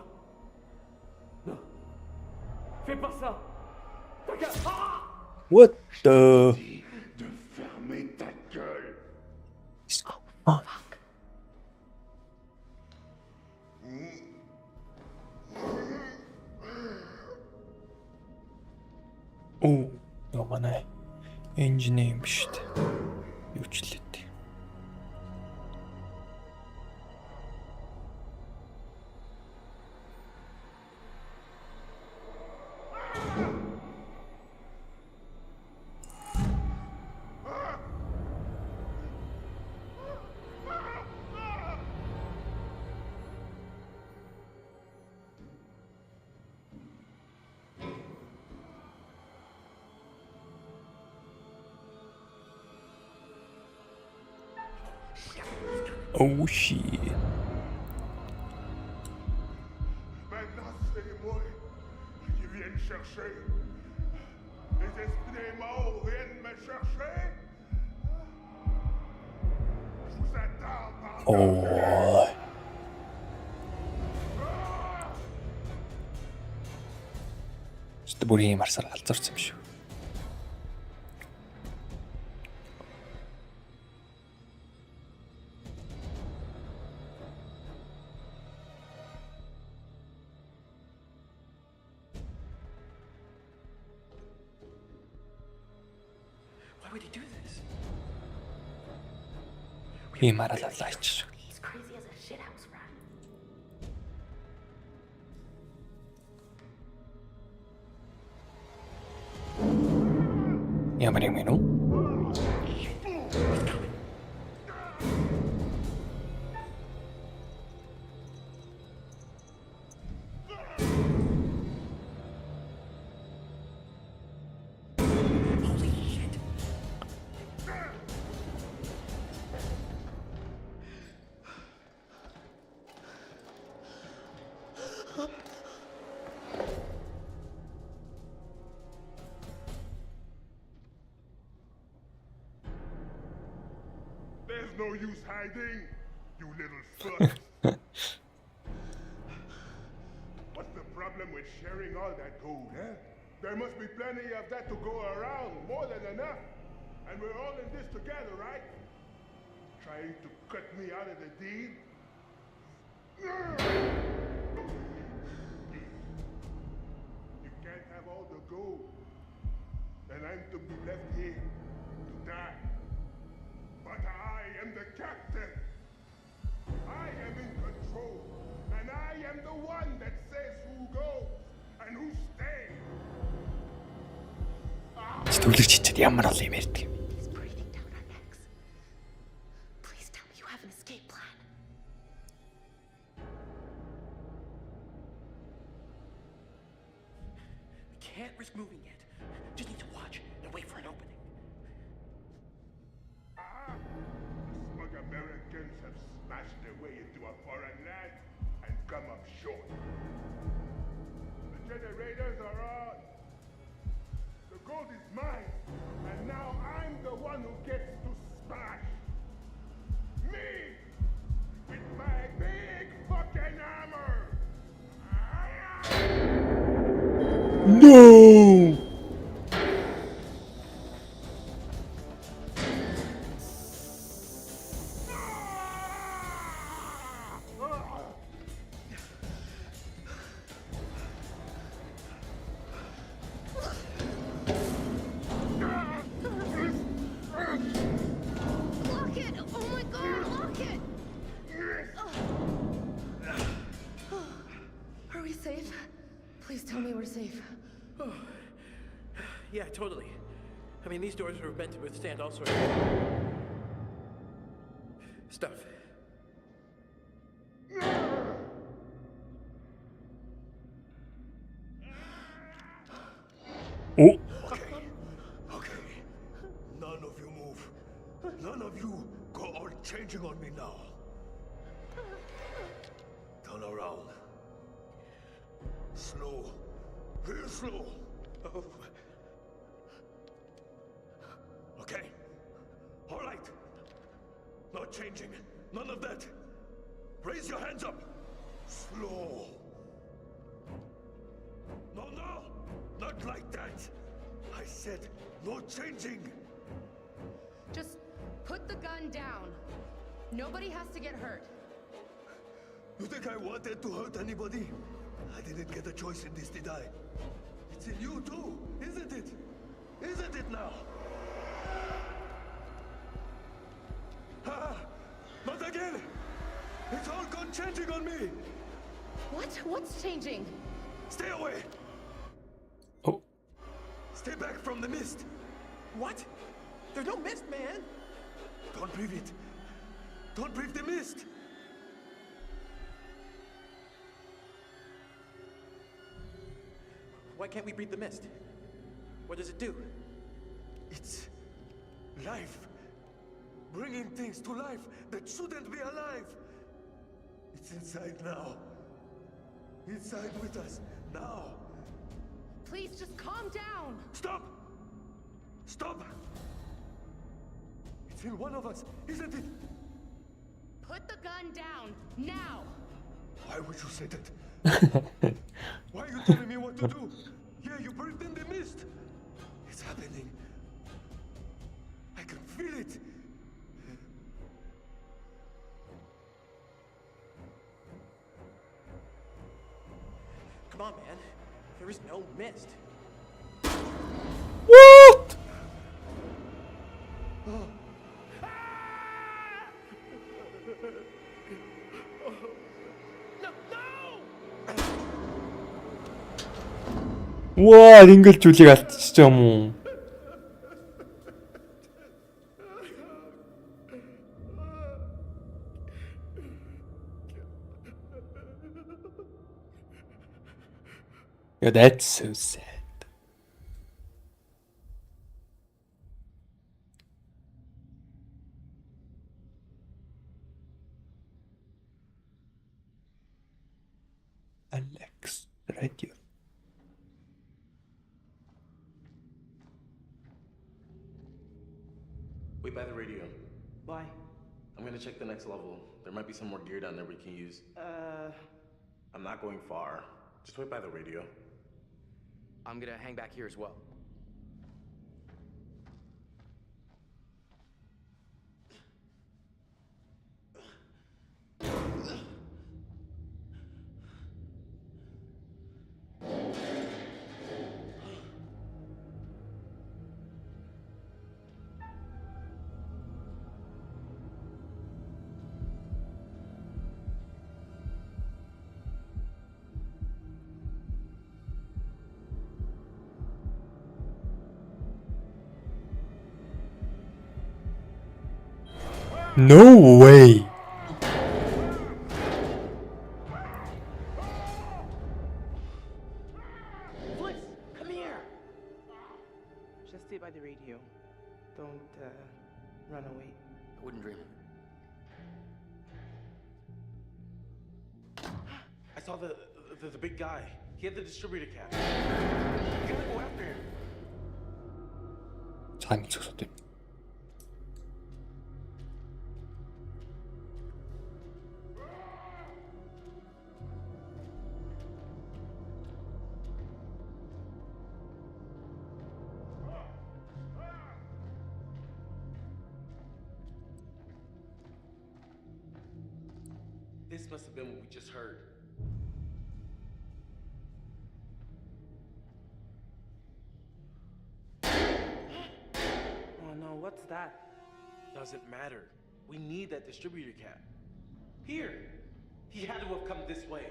Non. Fais pas ça. Ta gueule. Ah! What the? De fermer ta gueule. Oh, fuck. Оо, яманай. Engine юм биш үү? Юу ч лээ. Oh shit. chercher? Les esprits des morts viennent me chercher? Je vous attends par 오. 진짜 머리에 말살 알쩔었음 шүү. Why would he do this? 이 말을 알라이치. He's crazy as a shithouse rat. 야마리 메노? Holy shit. There's no use hiding, you little fuck. What's the problem with sharing all that gold, eh? There must be plenty of that to go around, more than enough. And we're all in this together, right? Trying to cut me out of the deal? You can't have all the gold. And I'm to be left here to die. But I am the captain. I am in control. And I am the one that says who goes and who stays. Стүүлэг чичээд ямар ол юм ярьдаг. He's breathing down our necks. Please tell me you have an escape plan. We can't risk moving yet. Just need to watch and wait for an opening. Ah, the smug Americans have smashed their way into a foreign land and come up short. The generators are on. The gold is mine, and now I'm the one who gets to smash. Me! With my big fucking hammer! No! Lock it! Oh my god, lock it! Are we safe? Please tell me we're safe. Yeah, totally. I mean, these doors were meant to withstand all sorts of stuff. 오? Okay. None of you move. None of you go all changing on me now. Turn around. Slow. Real slow. Oh, Okay. All right. No changing. None of that. Raise your hands up. Slow. No, no. Not like that. I said no changing. Just put the gun down. Nobody has to get hurt. You think I wanted to hurt anybody? I didn't get a choice in this, did I? It's in you too, isn't it? Isn't it now? Ha! Not again! It's all gone changing on me! What? What's changing? Stay away! 어? Stay back from the mist! what? There's no mist, man. Don't breathe it! Don't breathe the mist! Why can't we breathe the mist? What does it do? It's life. Bringing things to life that shouldn't be alive. It's inside now. Inside with us now. Please just calm down. Stop! Stop! It's in one of us, isn't it? Put the gun down now. Why would you say that? Why are you telling me what to do? Yeah, you breathed in the mist. It's happening. I can feel it. Come on, man. There is no mist. What? 우와, 링글 조지 같지, 진짜 뭐. Yeah, that's so sad. Alex, radio. Wait by the radio. Why? I'm gonna check the next level. There might be some more gear down there we can use. I'm not going far. Just wait by the radio. I'm gonna hang back here as well. No way. Bliss, come here. Just stay by the radio. Don't run away. I wouldn't dream. I saw the big guy. He had the distributor cap. We gotta go after him. 잘 미쳤었대. This must have been what we just heard. Oh no, what's that? Doesn't matter. We need that distributor cap. Here! He had to have come this way.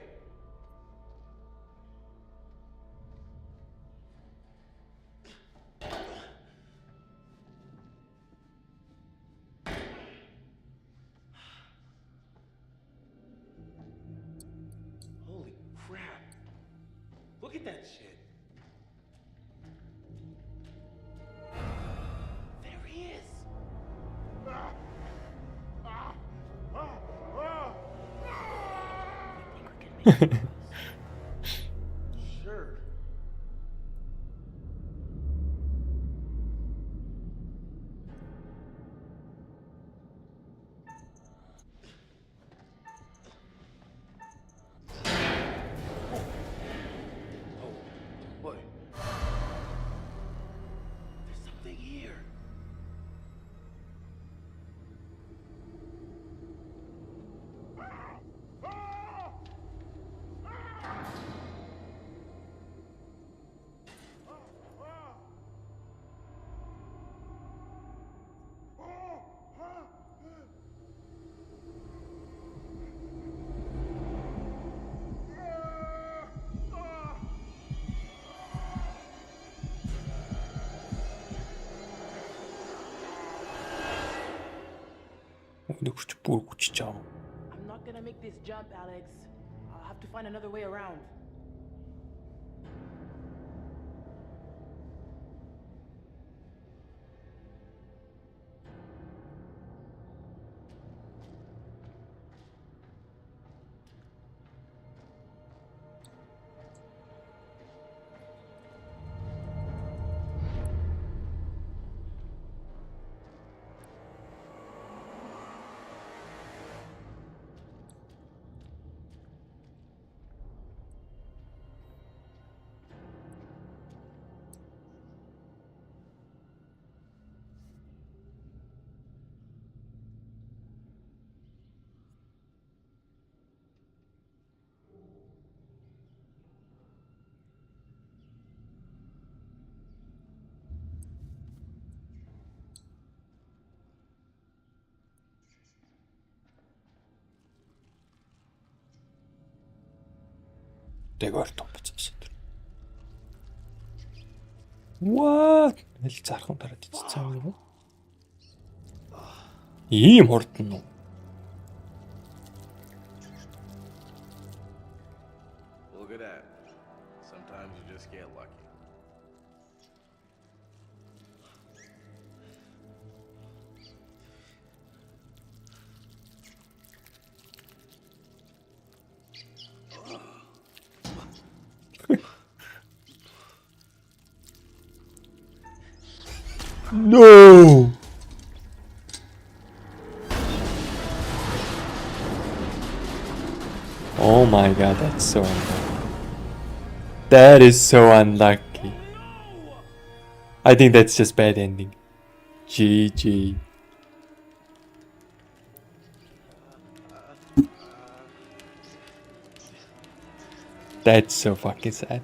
Holy crap. Look at that shit. There he is. Sure. Oh, boy. There's something here. 근데 그치 뭐 진짜. I'm not gonna make this jump, Alex. I'll have to find another way around. Тэг ойртон буцсан тэр. What? Эл зархан тараад ицсэн юм уу? Ийм хурдан уу? Look at that. Sometimes you just get lucky. No. Oh my god, that's so unlucky. That is so unlucky. I think that's just bad ending. GG. That's so fucking sad.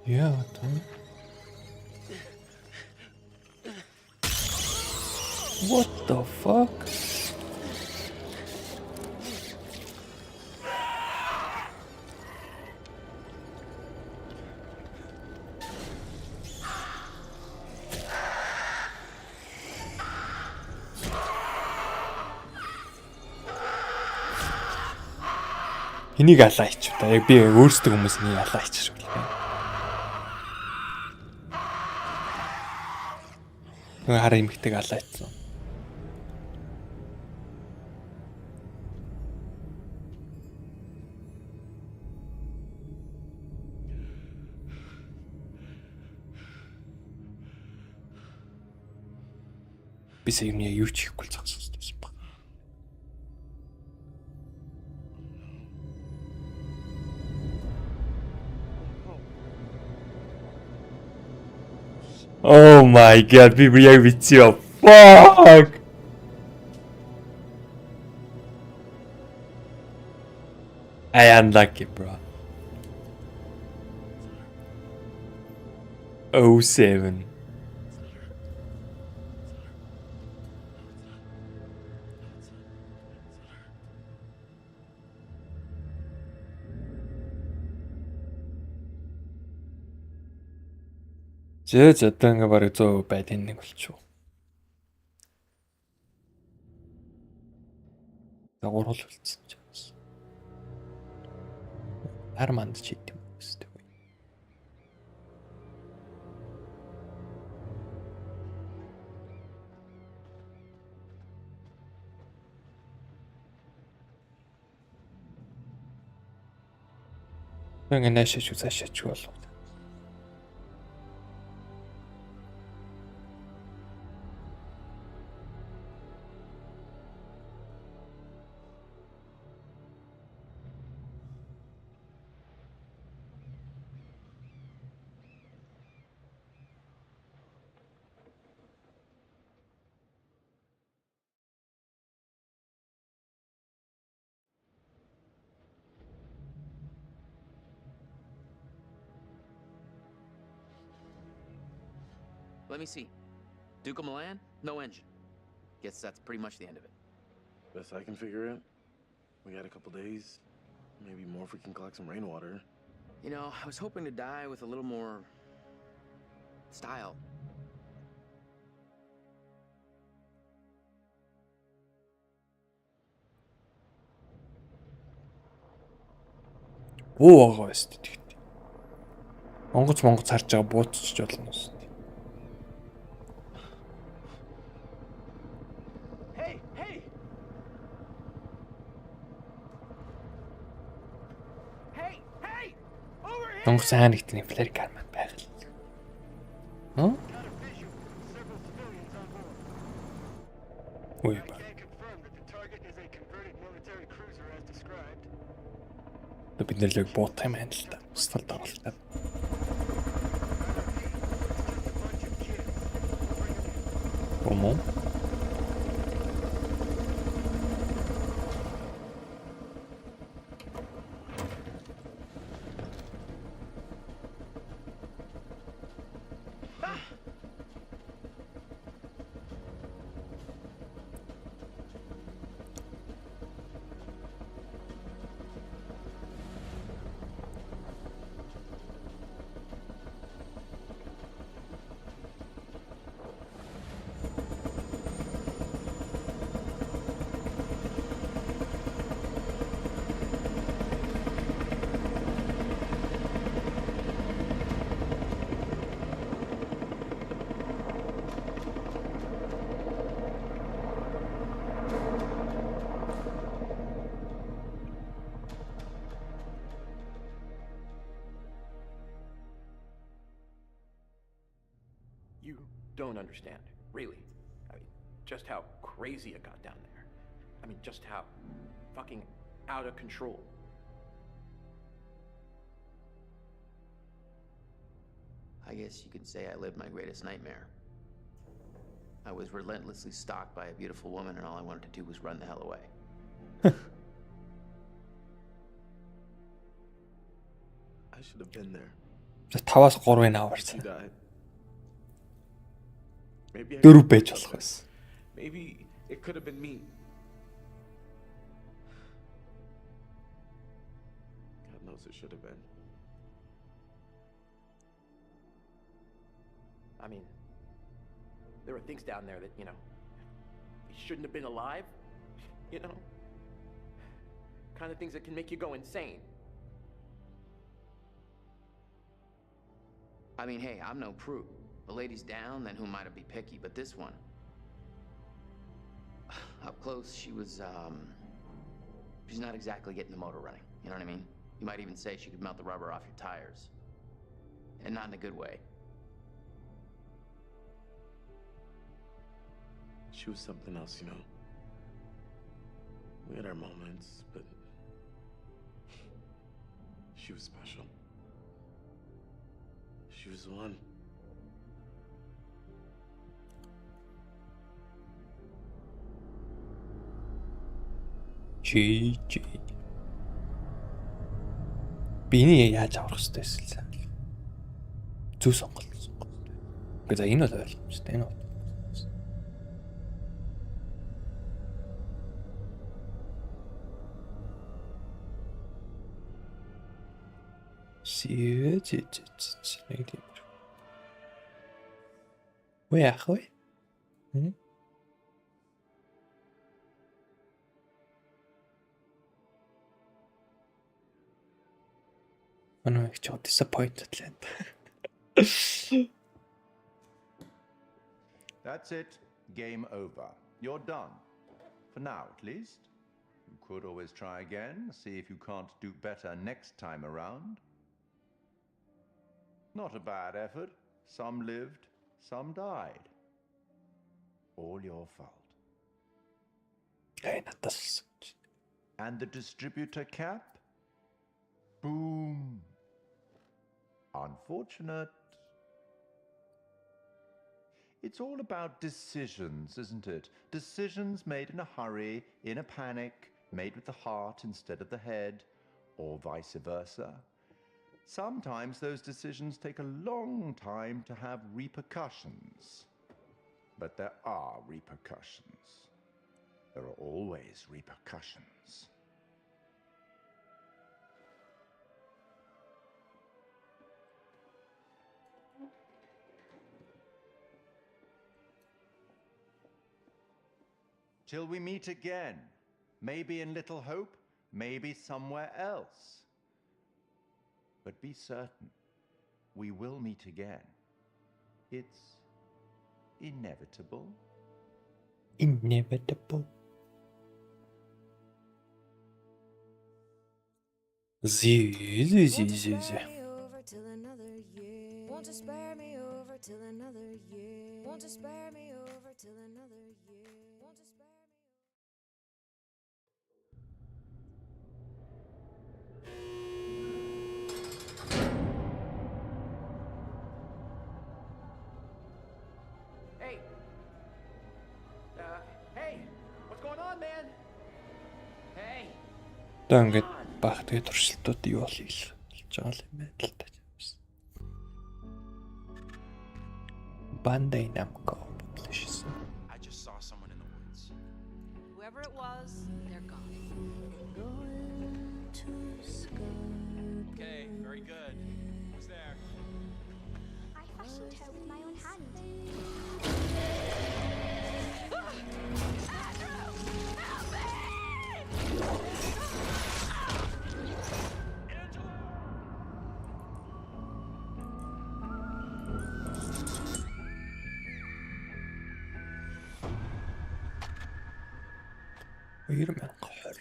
Yeah, what the fuck? Энийг алаач та. Яг би өөрсдөө хүмүүсний алаач шүү дээ. Нөгөө хараа эмхтэйг алаачсан. Би сая юу ч хийхгүй л зогссон юм байна. Oh my god, we react with you. Fuck! I unlucky, bro. 07. Зөө одоо ингээ бараг 100% байд энэ нэг болчихоо. Загвар хол үлдсэн ч юм. Арманд ч идэв юм өстэй. Ингээ наашаач усаашаач болов. Let me see. Duke of Milan, no engine. Guess that's pretty much the end of it. Best I can figure out. We got a couple days. Maybe more if we can collect some rainwater. You know, I was hoping to die with a little more style. Оо байгаа өст тэгт. Монгоц харж байгаа буутчих болно өст. Hey, hey! Hey, hey! Over here! Монгоц хаанигтны флэр карман байх л. Хм? Ой ба. Confirm that the target is a converted military cruiser as described. Бид нэр л буутах юм байна л та. Стал дагалтай. Гурмон. You don't understand, really. I mean, just how crazy it got down there. I mean, just how fucking out of control. I guess you could say I lived my greatest nightmare. I was relentlessly stalked by a beautiful woman, and all I wanted to do was run the hell away. I should have been there. 5-аас 3-ын аварсан. She died. Maybe I 4 байж болох байсан. Maybe it could have been me. God knows it should have been. I mean, there were things down there that, you know, he shouldn't have been alive, you know? Kind of things that can make you go insane. I mean, hey, I'm no prude. The lady's down, then who might be picky? But this one, up close, she's not exactly getting the motor running. You know what I mean? You might even say she could melt the rubber off your tires. And not in a good way. She was something else, you know. We had our moments, but she was special. She was the one. GG. Биний яаж авах хэрэгтэй байсан л. Зүг сонголт. Гэхдээ за энэ бол ойлгомжтой. Энэ бол. Нэг тийм. Вэ яах вэ? Манай их чод disappointed land. That's it. Game over. You're done. For now, at least. You could always try again, see if you can't do better next time around. Not a bad effort. Some lived, some died. All your fault. And the distributor cap? Boom. Unfortunate. It's all about decisions, isn't it? Decisions made in a hurry, in a panic, made with the heart instead of the head, or vice versa. Sometimes those decisions take a long time to have repercussions. But there are repercussions. There are always repercussions. Till we meet again. Maybe in Little Hope, maybe somewhere else. But be certain, we will meet again. It's inevitable. Inevitable. Won't you spare me over till another year? Won't you spare me over till another year? Won't you spare me? Hey! Одоо ингээд баг тэгээ туршилтууд юу бол хийж байгаа юм байна л та. Bandai Namco publishes. I just saw someone in the woods. Whoever it was, they're gone. Okay, very good. Who's there? I fashioned her with my own hand. Хоёр мянга хор.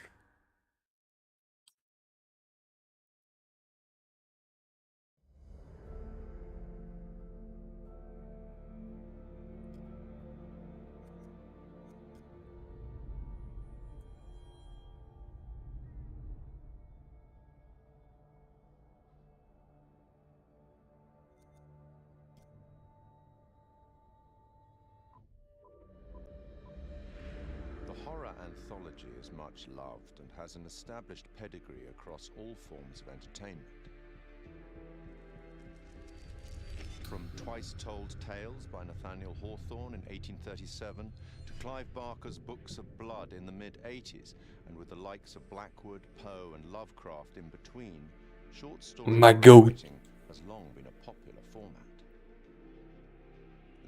The horror anthology is much loved and has an established pedigree across all forms of entertainment. From Twice Told Tales by Nathaniel Hawthorne in 1837 to Clive Barker's Books of Blood in the mid-80s, and with the likes of Blackwood, Poe and Lovecraft in between, short story writing has long been a popular format.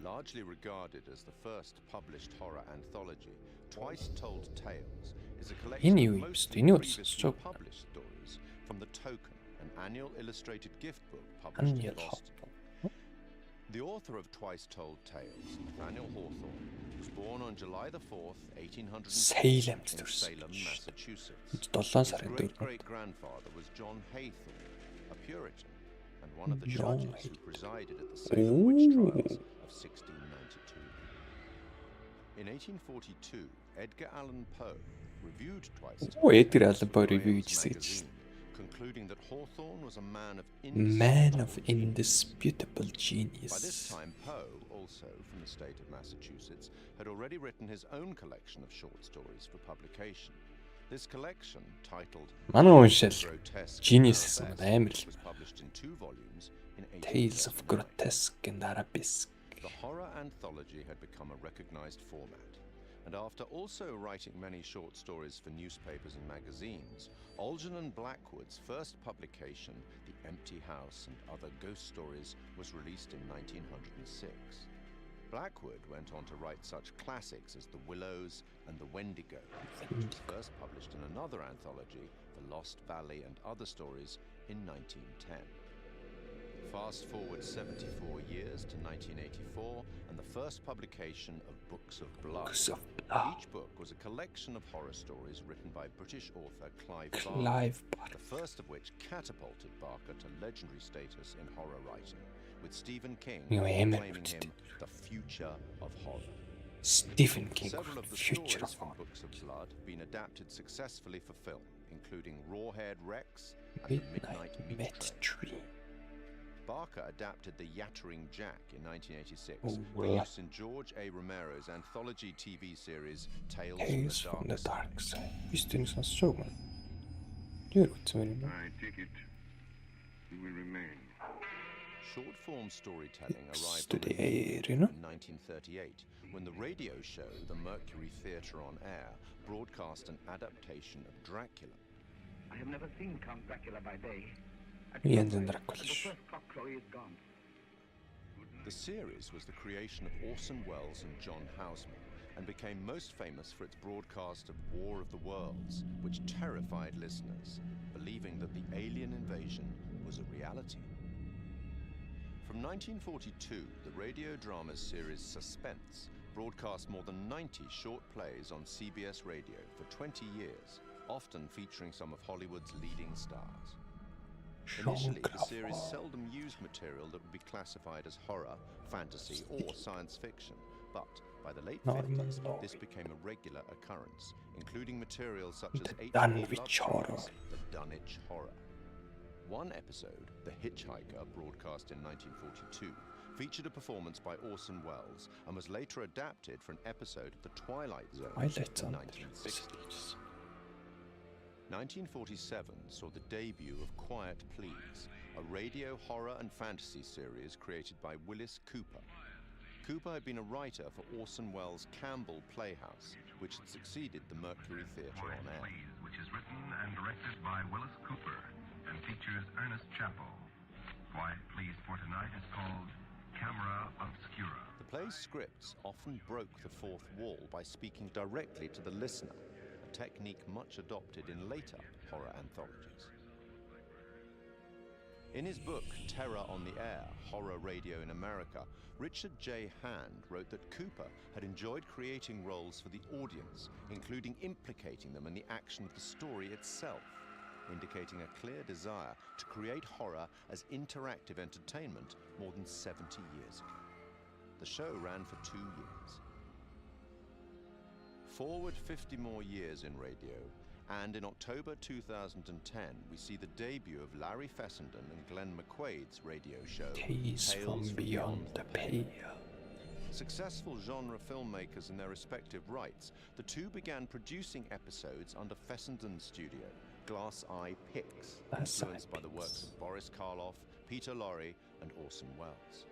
Largely regarded as the first published horror anthology, Twice Told Tales is a collection of mostly previously published stories from The Token, an annual illustrated gift book published in Boston. The author of Twice Told Tales, Nathaniel Hawthorne, was born on July the 4th, 1807 in Salem, Massachusetts. His great-great-grandfather was John Haythorne, a Puritan, and one of the judges who presided at the Salem witch trials of 1692. In 1842, Edgar Allan Poe reviewed Twice Told Tales, concluding that Hawthorne was a man of indisputable genius. By this time, Poe, also from the state of Massachusetts, had already written his own collection of short stories for publication. This collection, titled Genius was published in 2 volumes in Tales of Grotesque and Arabesque. The horror anthology had become a recognized format, and after also writing many short stories for newspapers and magazines, Olgen and Blackwood's first publication, The Empty House and Other Ghost Stories, was released in 1906. Blackwood went on to write such classics as The Willows and The Wendigo, which was first published in another anthology, The Lost Valley and Other Stories, in 1910. Fast forward 74 years to 1984 and the first publication of Books of Blood. Each book was a collection of horror stories written by British author Clive Barker, the first of which catapulted Barker to legendary status in horror writing, with Stephen King claiming him the future of horror. Stephen King, Several of the stories from Books of Blood have been adapted successfully for film, including Rawhead Rex and The Midnight Meat Train. Barker adapted The Yattering Jack in 1986 for use in George A. Romero's anthology TV series Tales from the Dark Side. Visst är ni som såg mig? Det är roligt som är det. I take it you will remain. Short-form storytelling arrived in 1938 when the radio show The Mercury Theatre on Air broadcast an adaptation of Dracula. I have never seen Count Dracula by day. The series was the creation of Orson Welles and John Houseman and became most famous for its broadcast of War of the Worlds, which terrified listeners, believing that the alien invasion was a reality. From 1942, the radio drama series Suspense broadcast more than 90 short plays on CBS radio for 20 years, often featuring some of Hollywood's leading stars. Initially, the series seldom used material that would be classified as horror, fantasy, or science fiction, but by the late 50s, this became a regular occurrence, including material such as H.P. Lovecraft's The Dunwich Horror. One episode, The Hitchhiker, broadcast in 1942, featured a performance by Orson Welles and was later adapted for an episode of The Twilight Zone in the 1960s. 1947 saw the debut of Quiet Please, a radio horror and fantasy series created by Willis Cooper. Cooper had been a writer for Orson Welles' Campbell Playhouse, which had succeeded the Mercury Theatre on air. Which is written and directed by Willis Cooper and features Ernest Chappell. Quiet Please for tonight is called Camera Obscura. The play's scripts often broke the fourth wall by speaking directly to the listener, a technique much adopted in later horror anthologies. In his book, Terror on the Air, Horror Radio in America, Richard J. Hand wrote that Cooper had enjoyed creating roles for the audience, including implicating them in the action of the story itself, indicating a clear desire to create horror as interactive entertainment more than 70 years ago. The show ran for 2 years. Forward 50 more years in radio, and in October 2010, we see the debut of Larry Fessenden and Glenn McQuaid's radio show, Tales from Beyond the Pale. Successful genre filmmakers in their respective rights, the two began producing episodes under Fessenden's studio, Glass Eye Pix, influenced by the works of Boris Karloff, Peter Lorre, and Orson Welles.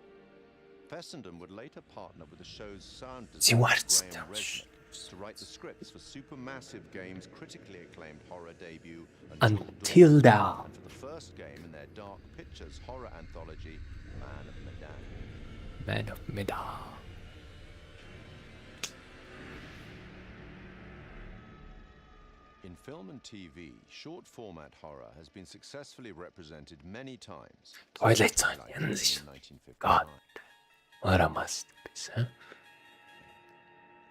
Fessenden would later partner with the show's sound designer Graham Resnick to write the scripts for Supermassive Games' critically acclaimed horror debut Until Dawn, and for the first game in their Dark Pictures horror anthology, Man of Medan. Man of Medan. In film and TV, short-format horror has been successfully represented many times. Twilight Zone, God, what a masterpiece, huh?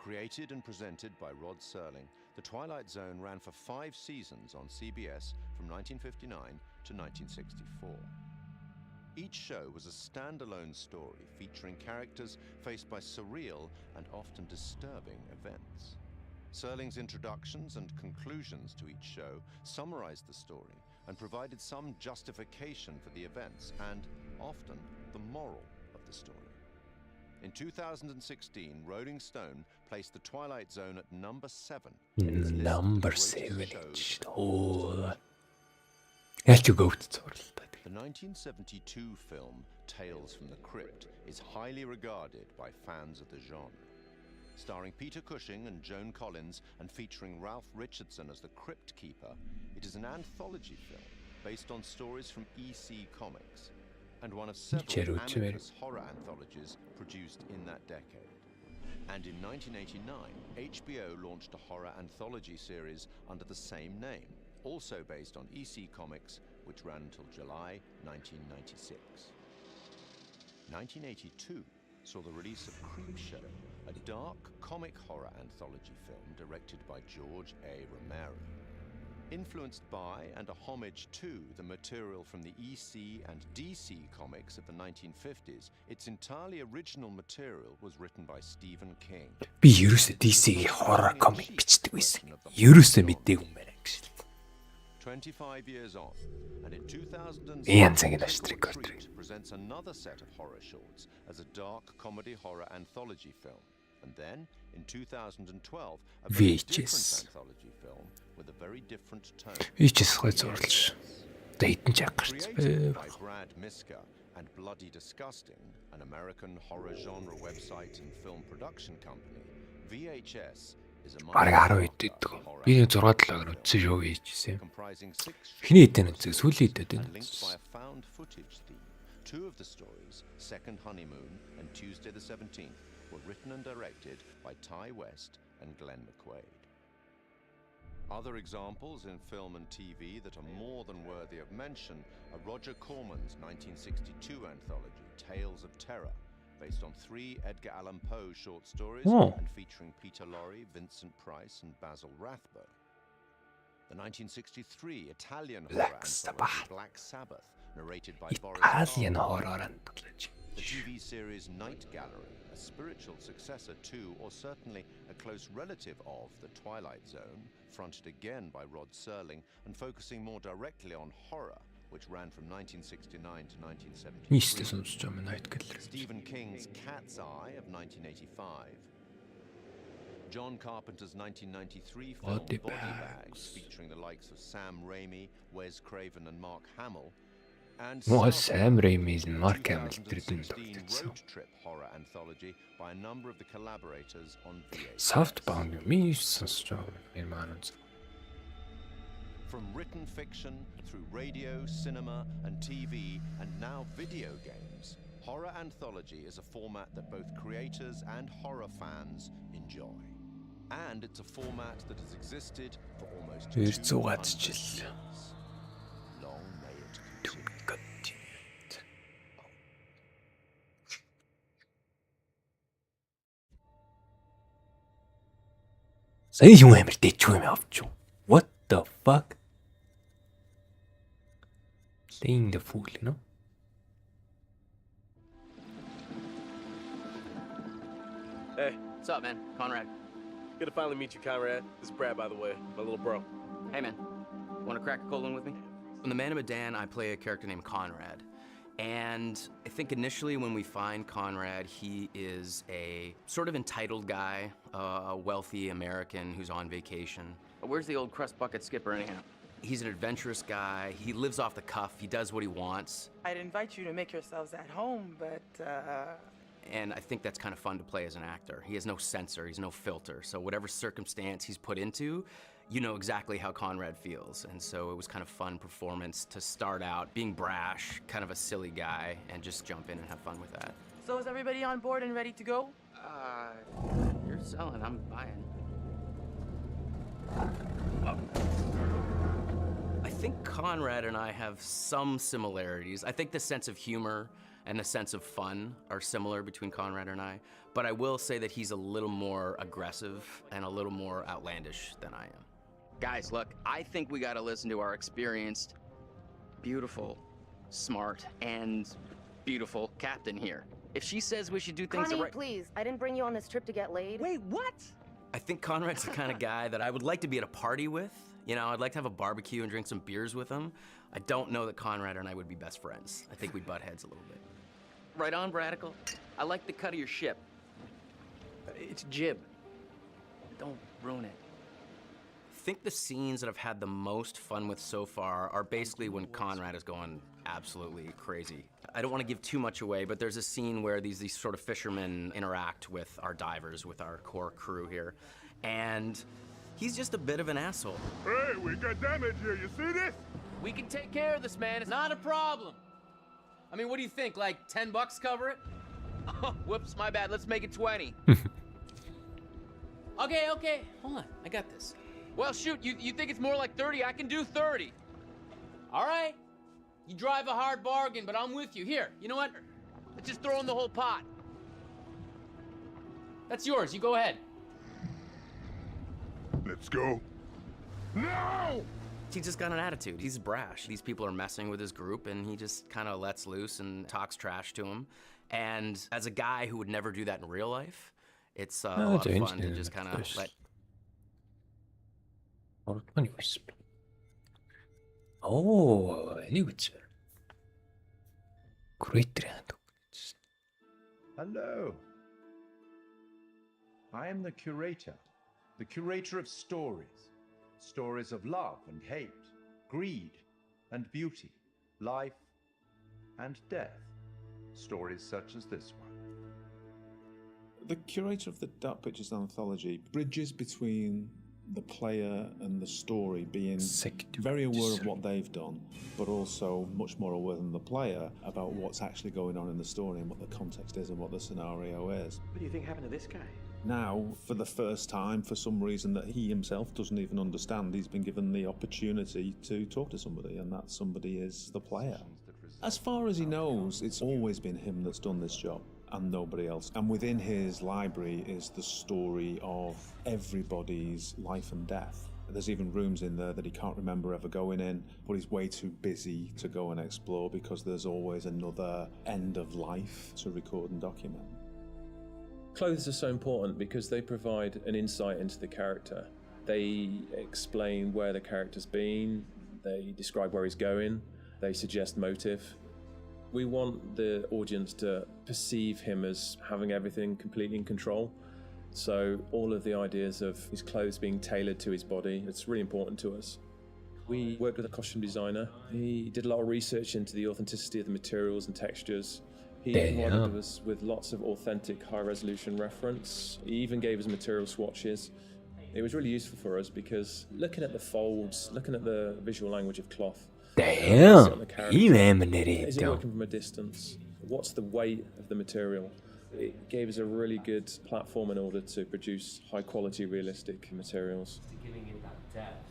Created and presented by Rod Serling, The Twilight Zone ran for 5 seasons on CBS from 1959 to 1964. Each show was a standalone story featuring characters faced by surreal and often disturbing events. Serling's introductions and conclusions to each show summarized the story and provided some justification for the events and, often, the moral of the story. In 2016, Rolling Stone placed The Twilight Zone at number 7. Number 7 each. Oh. Яаж өгөөд зурлаа. The 1972 film Tales from the Crypt is highly regarded by fans of the genre. Starring Peter Cushing and Joan Collins and featuring Ralph Richardson as the Crypt Keeper, it is an anthology film based on stories from EC Comics and one of several Amicus horror anthologies produced in that decade. And in 1989, HBO launched a horror anthology series under the same name, also based on EC Comics, which ran until July 1996. 1982 saw the release of Creepshow, a dark comic horror anthology film directed by George A. Romero. Influenced by and a homage to the material from the EC and DC comics of the 1950s, its entirely original material was written by Stephen King. Би ерөөсөө DC-ийн horror comic бичдэг байсан. Ерөөсөө мэдээгүй юм байна гэж. 25 years on, and in 2006, presents another set of horror shorts as a dark comedy horror anthology film. And then, in 2012, a very different anthology film with a very different tone. Created by Brad Miska and Bloody Disgusting, an American horror genre website and film production company, VHS is a comprising 6 shorts and linked by a found footage theme. 2 of the stories, Second Honeymoon and Tuesday the 17th, were written and directed by Ty West and Glenn McQuaid. Other examples in film and TV that are more than worthy of mention are Roger Corman's 1962 anthology, Tales of Terror, based on 3 Edgar Allan Poe short stories and featuring Peter Lorre, Vincent Price, and Basil Rathbone. The 1963 Italian horror anthology, Black Sabbath, narrated by Boris Karloff. The TV series Night Gallery, a spiritual successor to, or certainly a close relative of, The Twilight Zone, fronted again by Rod Serling and focusing more directly on horror, which ran from 1969 to 1973. Stephen King's Cat's Eye of 1985. John Carpenter's 1993 film Body Body Bags. Bags, featuring the likes of Sam Raimi, Wes Craven and Mark Hamill, and Sam Raimi and Mark Hamill 2016 road trip horror anthology by a number of the collaborators on VHS. Softbound сонсож байгаа. From written fiction through radio, cinema, and TV, and now video games, horror anthology is a format that both creators and horror fans enjoy. And it's a format that has existed for almost 200 years. Long may it continue. What the fuck? Playing the fool, you know? Hey, What's up, man? Conrad. good to finally meet you, Conrad. This is Brad, by the way, my little bro. Hey, man. Want to crack a cold one with me? In The Man of Medan, I play a character named Conrad. And I think initially when we find Conrad, he is a sort of entitled guy, a wealthy American who's on vacation. Where's the old crust bucket skipper anyhow? He's an adventurous guy. He lives off the cuff. He does what he wants. I'd invite you to make yourselves at home, but, And I think that's kind of fun to play as an actor. He has no censor, he's no filter. So whatever circumstance he's put into, you know exactly how Conrad feels. And so it was kind of fun performance to start out being brash, kind of a silly guy, and just jump in and have fun with that. So is everybody on board and ready to go? You're selling, I'm buying. I think Conrad and I have some similarities. I think the sense of humor and the sense of fun are similar between Conrad and I, but I will say that he's a little more aggressive and a little more outlandish than I am. Guys, look, I think we gotta listen to our experienced, beautiful, smart, and beautiful captain here. If she says we should do things Connie, right... please. I didn't bring you on this trip to get laid. Wait, what? I think Conrad's the kind of guy that I would like to be at a party with. You know, I'd like to have a barbecue and drink some beers with him. I don't know that Conrad and I would be best friends. I think we'd butt heads a little bit. Right on, Bradical. I like the cut of your ship. It's jib. Don't ruin it. I think the scenes that I've had the most fun with so far are basically when Conrad is going absolutely crazy. I don't want to give too much away, but there's a scene where these sort of fishermen interact with our divers, with our core crew here, and he's just a bit of an asshole. Hey, we got damage here, you see this? We can take care of this, man. It's not a problem. I mean, what do you think? Like $10 cover it? Oh, whoops, my bad. Let's make it 20. Okay. Hold on, I got this. Well, shoot, you think it's more like 30? I can do 30. All right. You drive a hard bargain, but I'm with you. Here, you know what? Let's just throw in the whole pot. That's yours. You go ahead. Let's go. No! He's just got an attitude. He's brash. These people are messing with his group, and he just kind of lets loose and talks trash to them. And as a guy who would never do that in real life, it's a lot of fun to just kind of let... Oh, anyway. Great. Hello. I am the curator of stories. Stories of love and hate, greed and beauty, life and death. Stories such as this one. The curator of the Dark Pictures anthology bridges between the player and the story, being very aware of what they've done, but also much more aware than the player about what's actually going on in the story and what the context is and what the scenario is. What do you think happened to this guy? Now, for the first time, for some reason that he himself doesn't even understand, he's been given the opportunity to talk to somebody, and that somebody is the player. As far as he knows, it's always been him that's done this job, and nobody else. And within his library is the story of everybody's life and death. There's even rooms in there that he can't remember ever going in, but he's way too busy to go and explore because there's always another end of life to record and document. Clothes are so important because they provide an insight into the character. They explain where the character's been, they describe where he's going, they suggest motive. We want the audience to perceive him as having everything completely in control. So all of the ideas of his clothes being tailored to his body, it's really important to us. We worked with a costume designer. He did a lot of research into the authenticity of the materials and textures. He provided us with lots of authentic high-resolution reference. He even gave us material swatches. It was really useful for us because looking at the folds, looking at the visual language of cloth. Damn, Is it working from a distance? What's the weight of the material? It gave us a really good platform in order to produce high-quality, realistic materials. Giving it that depth.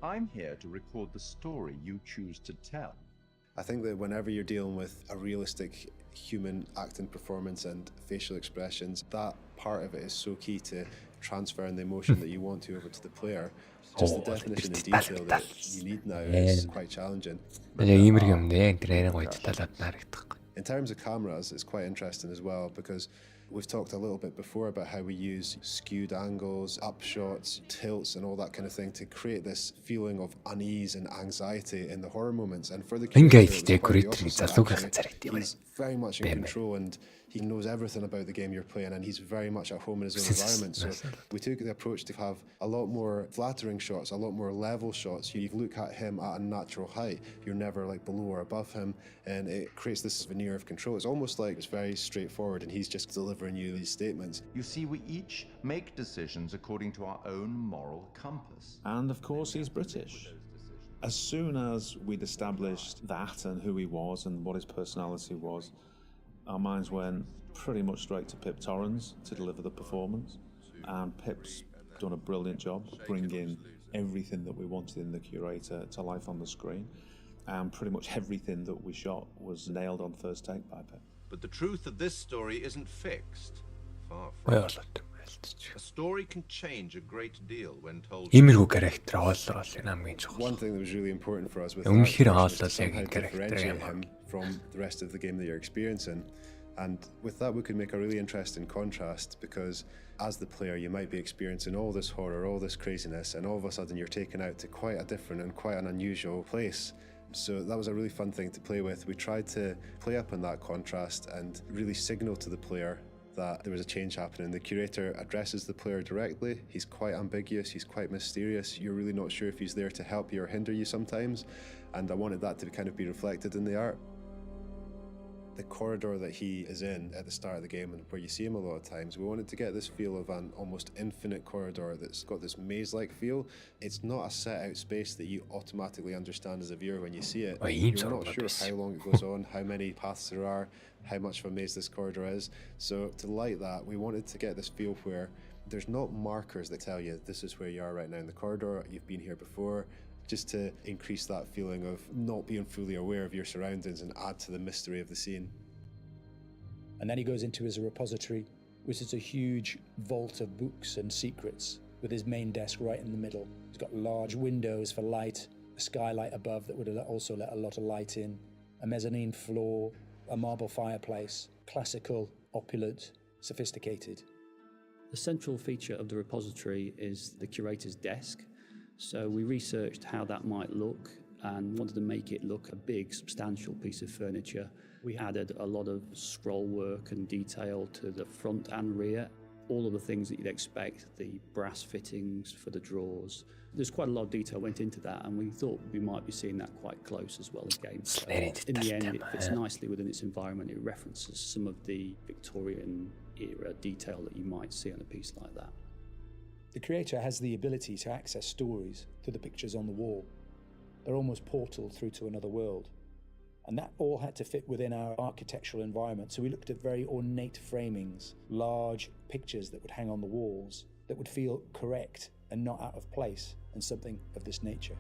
I'm here to record the story you choose to tell. I think that whenever you're dealing with a realistic human acting performance and facial expressions, that part of it is so key to transferring the emotion that you want to over to the player. Just the definition and detail that you need now is quite challenging. In terms of cameras, it's quite interesting as well because we've talked a little bit before about how we use skewed angles, upshots, tilts and all that kind of thing to create this feeling of unease and anxiety in the horror moments. And for the he's very much in control and he knows everything about the game you're playing and he's very much at home in his own environment. So we took the approach to have a lot more flattering shots, a lot more level shots. You look at him at a natural height. You're never like below or above him and it creates this veneer of control. It's almost like it's very straightforward and he's just delivering you these statements. You see, we each make decisions according to our own moral compass. And of course, he's British. As soon as we'd established that and who he was and what his personality was, our minds went pretty much straight to Pip Torrens to deliver the performance. And Pip's done a brilliant job bringing everything that we wanted in the curator to life on the screen. And pretty much everything that we shot was nailed on first take by Pip. But the truth of this story isn't fixed. Far from it. A story can change a great deal when told. One thing that was really important for us with that was to somehow differentiate him from the rest of the game that you're experiencing. And with that we could make a really interesting contrast because as the player you might be experiencing all this horror, all this craziness, and all of a sudden you're taken out to quite a different and quite an unusual place. So that was a really fun thing to play with. We tried to play up on that contrast and really signal to the player that there was a change happening. The curator addresses the player directly. He's quite ambiguous, he's quite mysterious. You're really not sure if he's there to help you or hinder you sometimes. And I wanted that to kind of be reflected in the art. The corridor that he is in at the start of the game and where you see him a lot of times, we wanted to get this feel of an almost infinite corridor that's got this maze-like feel. It's not a set-out space that you automatically understand as a viewer when you see it. You're not sure how long it goes on, how many paths there are, how much of a maze this corridor is. So to light that, we wanted to get this feel where there's not markers that tell you this is where you are right now in the corridor, you've been here before, just to increase that feeling of not being fully aware of your surroundings and add to the mystery of the scene. And then he goes into his repository, which is a huge vault of books and secrets with his main desk right in the middle. He's got large windows for light, a skylight above that would also let a lot of light in, a mezzanine floor, a marble fireplace, classical, opulent, sophisticated. The central feature of the repository is the curator's desk. So we researched how that might look and wanted to make it look a big, substantial piece of furniture. We added a lot of scroll work and detail to the front and rear. All of the things that you'd expect, the brass fittings for the drawers. There's quite a lot of detail went into that, and we thought we might be seeing that quite close as well as gameplay. In the end, it fits nicely within its environment. It references some of the Victorian era detail that you might see on a piece like that. The creator has the ability to access stories through the pictures on the wall. They're almost portal through to another world. And that all had to fit within our architectural environment. So we looked at very ornate framings, large pictures that would hang on the walls, that would feel correct and not out of place, and something of this nature.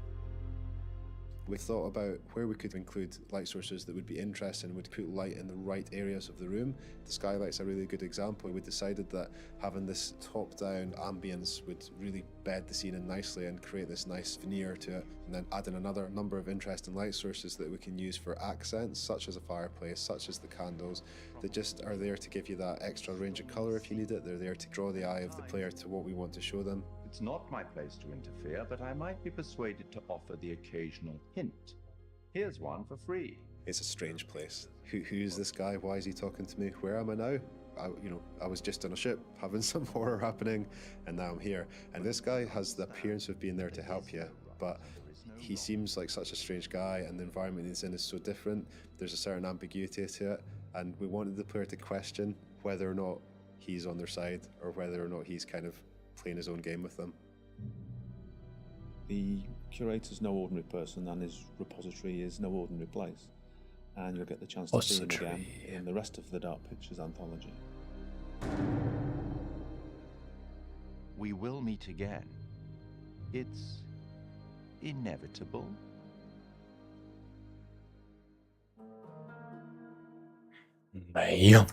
We thought about where we could include light sources that would be interesting, would put light in the right areas of the room. The skylight's a really good example. We decided that having this top-down ambience would really bed the scene in nicely and create this nice veneer to it, and then add in another number of interesting light sources that we can use for accents, such as a fireplace, such as the candles, that just are there to give you that extra range of colour if you need it. They're there to draw the eye of the player to what we want to show them. It's not my place to interfere, but I might be persuaded to offer the occasional hint. Here's one for free. It's a strange place. Who's this guy? Why is he talking to me? Where am I now? I was just on a ship having some horror happening, and now I'm here. And this guy has the appearance of being there to help you, but he seems like such a strange guy, and the environment he's in is so different. There's a certain ambiguity to it, and we wanted the player to question whether or not he's on their side or whether or not he's kind of playing his own game with them. The curator's no ordinary person, and his repository is no ordinary place. And you'll get the chance to see him again in the rest of the Dark Pictures anthology. We will meet again. It's inevitable. Damn.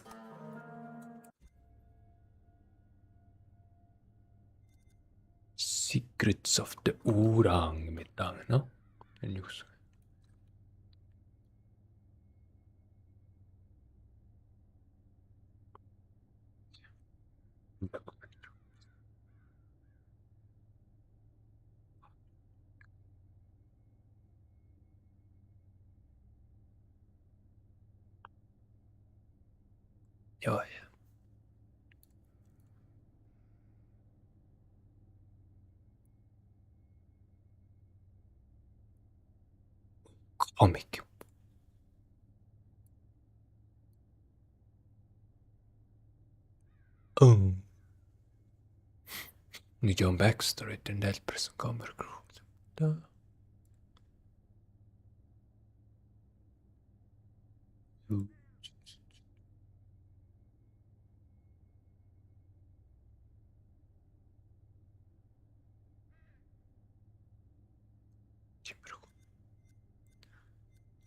Secrets of the Orang Medan, no? En news. Ja, ja. Comic. Oh. Nu John Baxter den där som kommer då.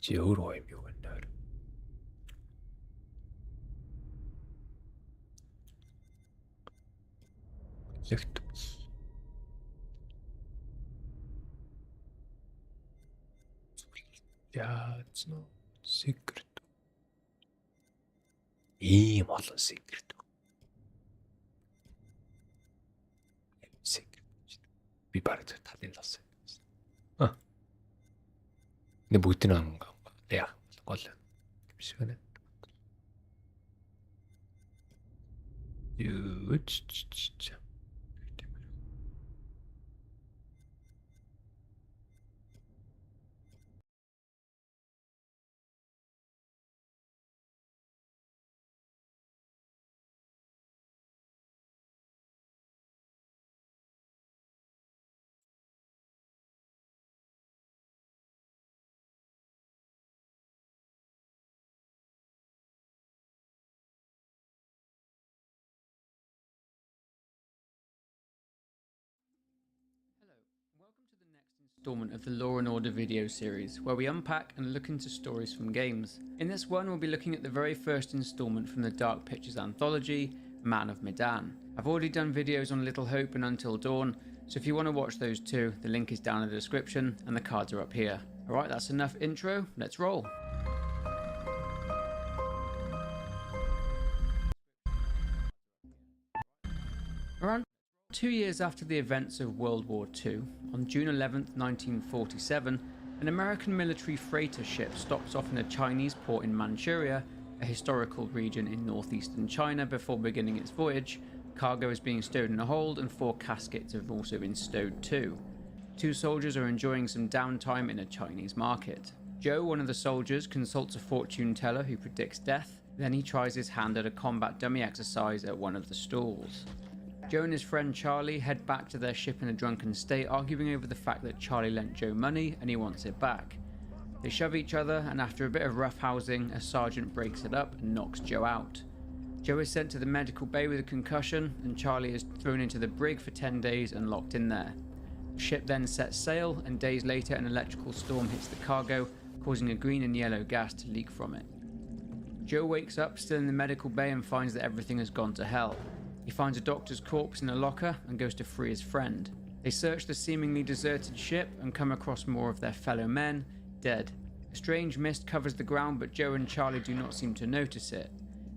Oroj 묘한 날. Lektus. Ja, it's no secret. Ийм олон secret. Secret. Би бараг талын ласан. 근데 못 드는 거. 야, 걸려. 시간에. 진짜. Installment of the Law & Order video series, where we unpack and look into stories from games. In this one, we'll be looking at the very first installment from the Dark Pictures anthology, Man of Medan. I've already done videos on Little Hope and Until Dawn, so if you want to watch those too, the link is down in the description and the cards are up here. Alright, that's enough intro, let's roll. Around 2 years after the events of World War II, on June 11th, 1947, an American military freighter ship stops off in a Chinese port in Manchuria, a historical region in northeastern China. Before beginning its voyage, cargo is being stowed in a hold and 4 caskets have also been stowed too. 2 soldiers are enjoying some downtime in a Chinese market. Joe, one of the soldiers, consults a fortune teller who predicts death, then he tries his hand at a combat dummy exercise at one of the stalls. Joe and his friend Charlie head back to their ship in a drunken state, arguing over the fact that Charlie lent Joe money and he wants it back. They shove each other, and after a bit of roughhousing, a sergeant breaks it up and knocks Joe out. Joe is sent to the medical bay with a concussion, and Charlie is thrown into the brig for 10 days and locked in there. The ship then sets sail, and days later an electrical storm hits the cargo, causing a green and yellow gas to leak from it. Joe wakes up still in the medical bay and finds that everything has gone to hell. He finds a doctor's corpse in a locker and goes to free his friend. They search the seemingly deserted ship and come across more of their fellow men, dead. A strange mist covers the ground, but Joe and Charlie do not seem to notice it.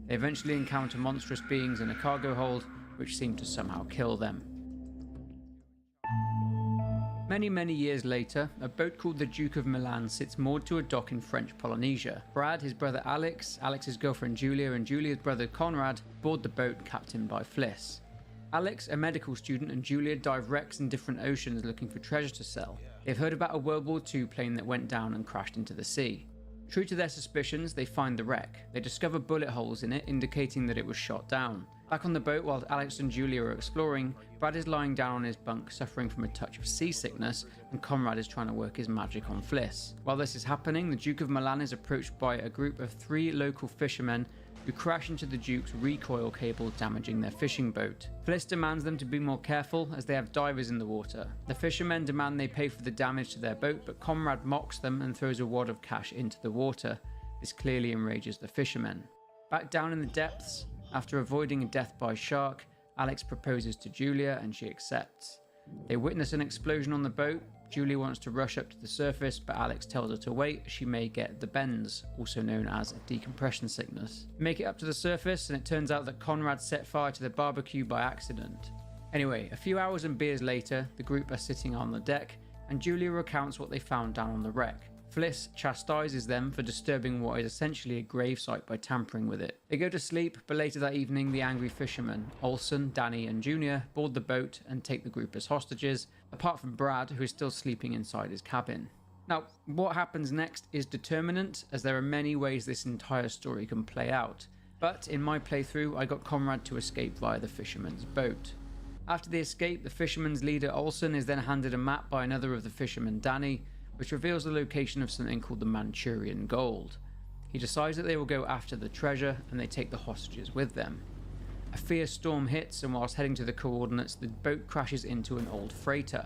They eventually encounter monstrous beings in a cargo hold, which seem to somehow kill them. Many years later, a boat called the Duke of Milan sits moored to a dock in French Polynesia. Brad, his brother Alex, Alex's girlfriend Julia, and Julia's brother Conrad board the boat captained by Fliss. Alex, a medical student, and Julia dive wrecks in different oceans looking for treasure to sell. They've heard about a World War II plane that went down and crashed into the sea. True to their suspicions, they find the wreck. They discover bullet holes in it, indicating that it was shot down. Back on the boat, while Alex and Julia are exploring, Brad is lying down on his bunk, suffering from a touch of seasickness, and Conrad is trying to work his magic on Fliss. While this is happening, the Duke of Milan is approached by a group of 3 local fishermen who crash into the Duke's recoil cable, damaging their fishing boat. Fliss demands them to be more careful as they have divers in the water. The fishermen demand they pay for the damage to their boat, but Conrad mocks them and throws a wad of cash into the water. This clearly enrages the fishermen. Back down in the depths, after avoiding a death by shark, Alex proposes to Julia and she accepts. They witness an explosion on the boat. Julia wants to rush up to the surface, but Alex tells her to wait as she may get the bends, also known as decompression sickness. They make it up to the surface and it turns out that Conrad set fire to the barbecue by accident. Anyway, a few hours and beers later, the group are sitting on the deck and Julia recounts what they found down on the wreck. Fliss chastises them for disturbing what is essentially a gravesite by tampering with it. They go to sleep, but later that evening the angry fishermen, Olsen, Danny and Junior, board the boat and take the group as hostages, apart from Brad, who is still sleeping inside his cabin. Now, what happens next is determinant, as there are many ways this entire story can play out, but in my playthrough I got Conrad to escape via the fisherman's boat. After the escape, the fisherman's leader Olsen is then handed a map by another of the fishermen, Danny, which reveals the location of something called the Manchurian gold. He decides that they will go after the treasure and they take the hostages with them. A fierce storm hits and whilst heading to the coordinates, the boat crashes into an old freighter.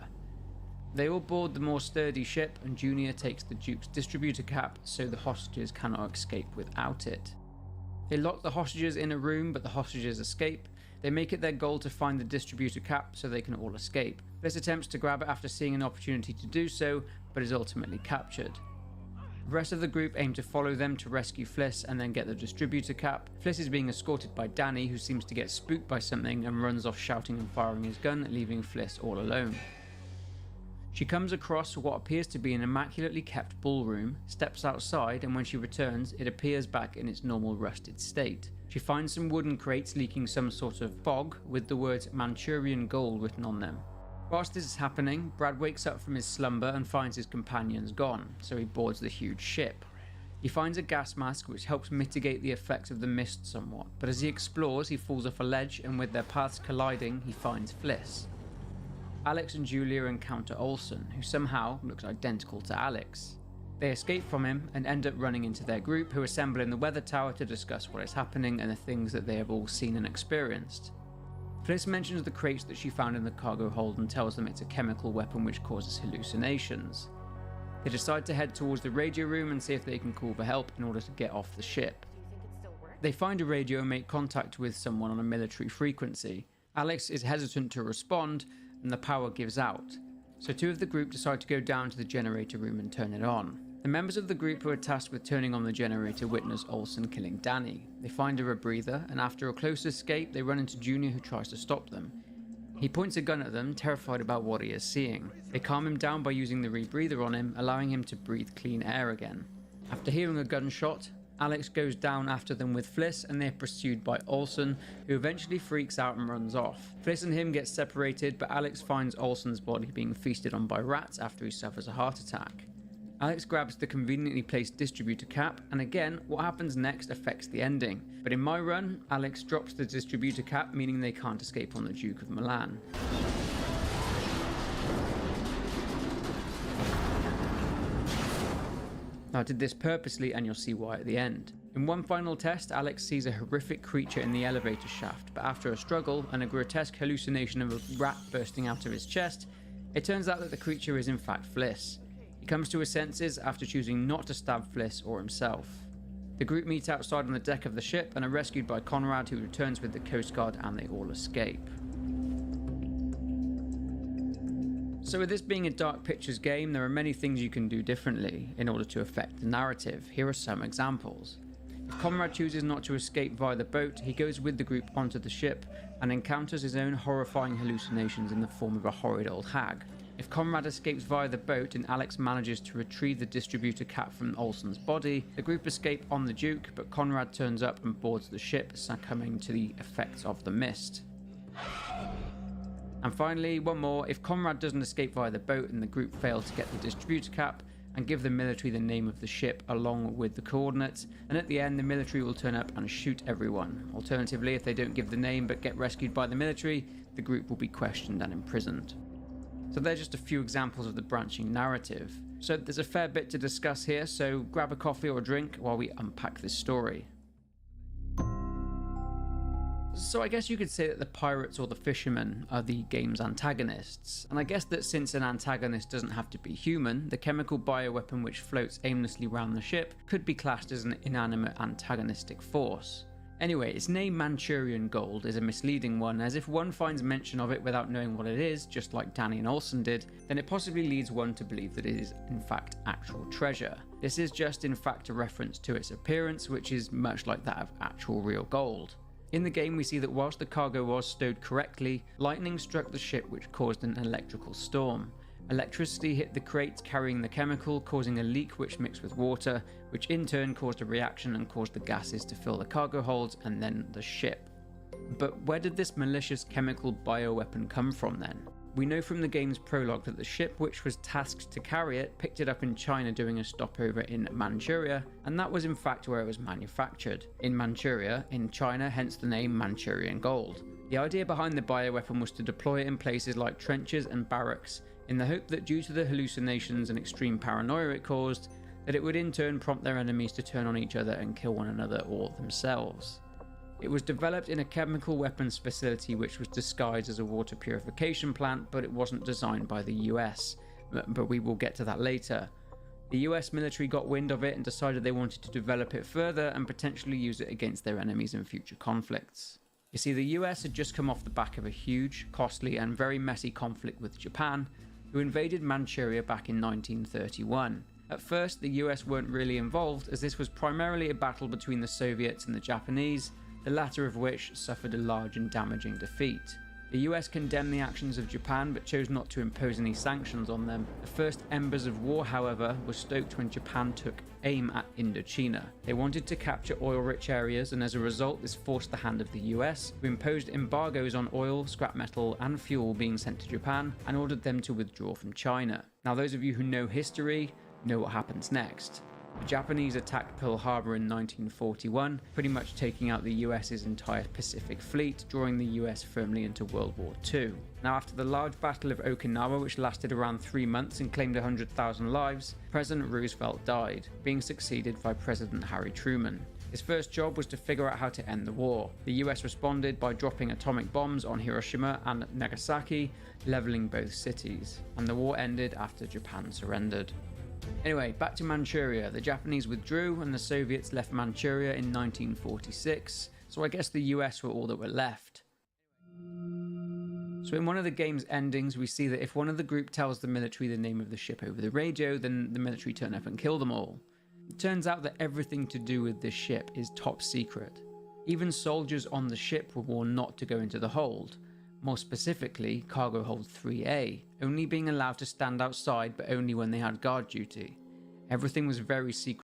They all board the more sturdy ship and Junior takes the Duke's distributor cap so the hostages cannot escape without it. They lock the hostages in a room but the hostages escape. They make it their goal to find the distributor cap so they can all escape. Fliss attempts to grab it after seeing an opportunity to do so, but is ultimately captured. The rest of the group aim to follow them to rescue Fliss and then get the distributor cap. Fliss is being escorted by Danny, who seems to get spooked by something and runs off shouting and firing his gun, leaving Fliss all alone. She comes across what appears to be an immaculately kept ballroom, steps outside, and when she returns, it appears back in its normal rusted state. She finds some wooden crates leaking some sort of fog with the words Manchurian gold written on them. Whilst this is happening, Brad wakes up from his slumber and finds his companions gone, so he boards the huge ship. He finds a gas mask which helps mitigate the effects of the mist somewhat, but as he explores he falls off a ledge and with their paths colliding he finds Fliss. Alex and Julia encounter Olsen, who somehow looks identical to Alex. They escape from him and end up running into their group, who assemble in the weather tower to discuss what is happening and the things that they have all seen and experienced. Fliss mentions the crates that she found in the cargo hold and tells them it's a chemical weapon which causes hallucinations. They decide to head towards the radio room and see if they can call for help in order to get off the ship. They find a radio and make contact with someone on a military frequency. Alex is hesitant to respond and the power gives out, so 2 of the group decide to go down to the generator room and turn it on. The members of the group who are tasked with turning on the generator witness Olsen killing Danny. They find a rebreather, and after a close escape, they run into Junior, who tries to stop them. He points a gun at them, terrified about what he is seeing. They calm him down by using the rebreather on him, allowing him to breathe clean air again. After hearing a gunshot, Alex goes down after them with Fliss, and they are pursued by Olsen, who eventually freaks out and runs off. Fliss and him get separated, but Alex finds Olsen's body being feasted on by rats after he suffers a heart attack. Alex grabs the conveniently placed distributor cap, and again, what happens next affects the ending. But in my run, Alex drops the distributor cap, meaning they can't escape on the Duke of Milan. Now, I did this purposely, and you'll see why at the end. In one final test, Alex sees a horrific creature in the elevator shaft, but after a struggle and a grotesque hallucination of a rat bursting out of his chest, it turns out that the creature is in fact Fliss. He comes to his senses after choosing not to stab Fliss or himself. The group meet outside on the deck of the ship and are rescued by Conrad, who returns with the Coast Guard, and they all escape. So with this being a Dark Pictures game, there are many things you can do differently in order to affect the narrative. Here are some examples. If Conrad chooses not to escape via the boat, he goes with the group onto the ship and encounters his own horrifying hallucinations in the form of a horrid old hag. If Conrad escapes via the boat and Alex manages to retrieve the distributor cap from Olsen's body, the group escape on the Duke, but Conrad turns up and boards the ship, succumbing to the effects of the mist. And finally, one more. If Conrad doesn't escape via the boat and the group fail to get the distributor cap and give the military the name of the ship along with the coordinates, and at the end the military will turn up and shoot everyone. Alternatively, if they don't give the name but get rescued by the military, the group will be questioned and imprisoned. So they're just a few examples of the branching narrative. So there's a fair bit to discuss here, so grab a coffee or a drink while we unpack this story. So I guess you could say that the pirates or the fishermen are the game's antagonists. And I guess that since an antagonist doesn't have to be human, the chemical bioweapon which floats aimlessly around the ship could be classed as an inanimate antagonistic force. Anyway, its name Manchurian Gold is a misleading one, as if one finds mention of it without knowing what it is, just like Danny and Olsen did, then it possibly leads one to believe that it is in fact actual treasure. This is just in fact a reference to its appearance, which is much like that of actual real gold. In the game, we see that whilst the cargo was stowed correctly, lightning struck the ship, which caused an electrical storm. Electricity hit the crate carrying the chemical, causing a leak which mixed with water, which in turn caused a reaction and caused the gases to fill the cargo holds and then the ship. But where did this malicious chemical bioweapon come from then? We know from the game's prologue that the ship which was tasked to carry it picked it up in China doing a stopover in Manchuria, and that was in fact where it was manufactured. In Manchuria, in China, hence the name Manchurian Gold. The idea behind the bioweapon was to deploy it in places like trenches and barracks, in the hope that due to the hallucinations and extreme paranoia it caused, that it would in turn prompt their enemies to turn on each other and kill one another or themselves. It was developed in a chemical weapons facility which was disguised as a water purification plant, but it wasn't designed by the US, but we will get to that later. The US military got wind of it and decided they wanted to develop it further and potentially use it against their enemies in future conflicts. You see, the US had just come off the back of a huge, costly and very messy conflict with Japan, who invaded Manchuria back in 1931. At first, the US weren't really involved, as this was primarily a battle between the Soviets and the Japanese, the latter of which suffered a large and damaging defeat. The US condemned the actions of Japan but chose not to impose any sanctions on them. The first embers of war, however, were stoked when Japan took aim at Indochina. They wanted to capture oil-rich areas, and as a result this forced the hand of the US, who imposed embargoes on oil, scrap metal and fuel being sent to Japan, and ordered them to withdraw from China. Now those of you who know history know what happens next. The Japanese attacked Pearl Harbor in 1941, pretty much taking out the US's entire Pacific fleet, drawing the US firmly into World War II. Now after the large Battle of Okinawa, which lasted around 3 months and claimed 100,000 lives, President Roosevelt died, being succeeded by President Harry Truman. His first job was to figure out how to end the war. The US responded by dropping atomic bombs on Hiroshima and Nagasaki, leveling both cities, and the war ended after Japan surrendered. Anyway, back to Manchuria. The Japanese withdrew and the Soviets left Manchuria in 1946, so I guess the US were all that were left. So in one of the game's endings, we see that if one of the group tells the military the name of the ship over the radio, then the military turn up and kill them all. It turns out that everything to do with this ship is top secret. Even soldiers on the ship were warned not to go into the hold. More specifically, cargo hold 3A, only being allowed to stand outside but only when they had guard duty. Everything was very secret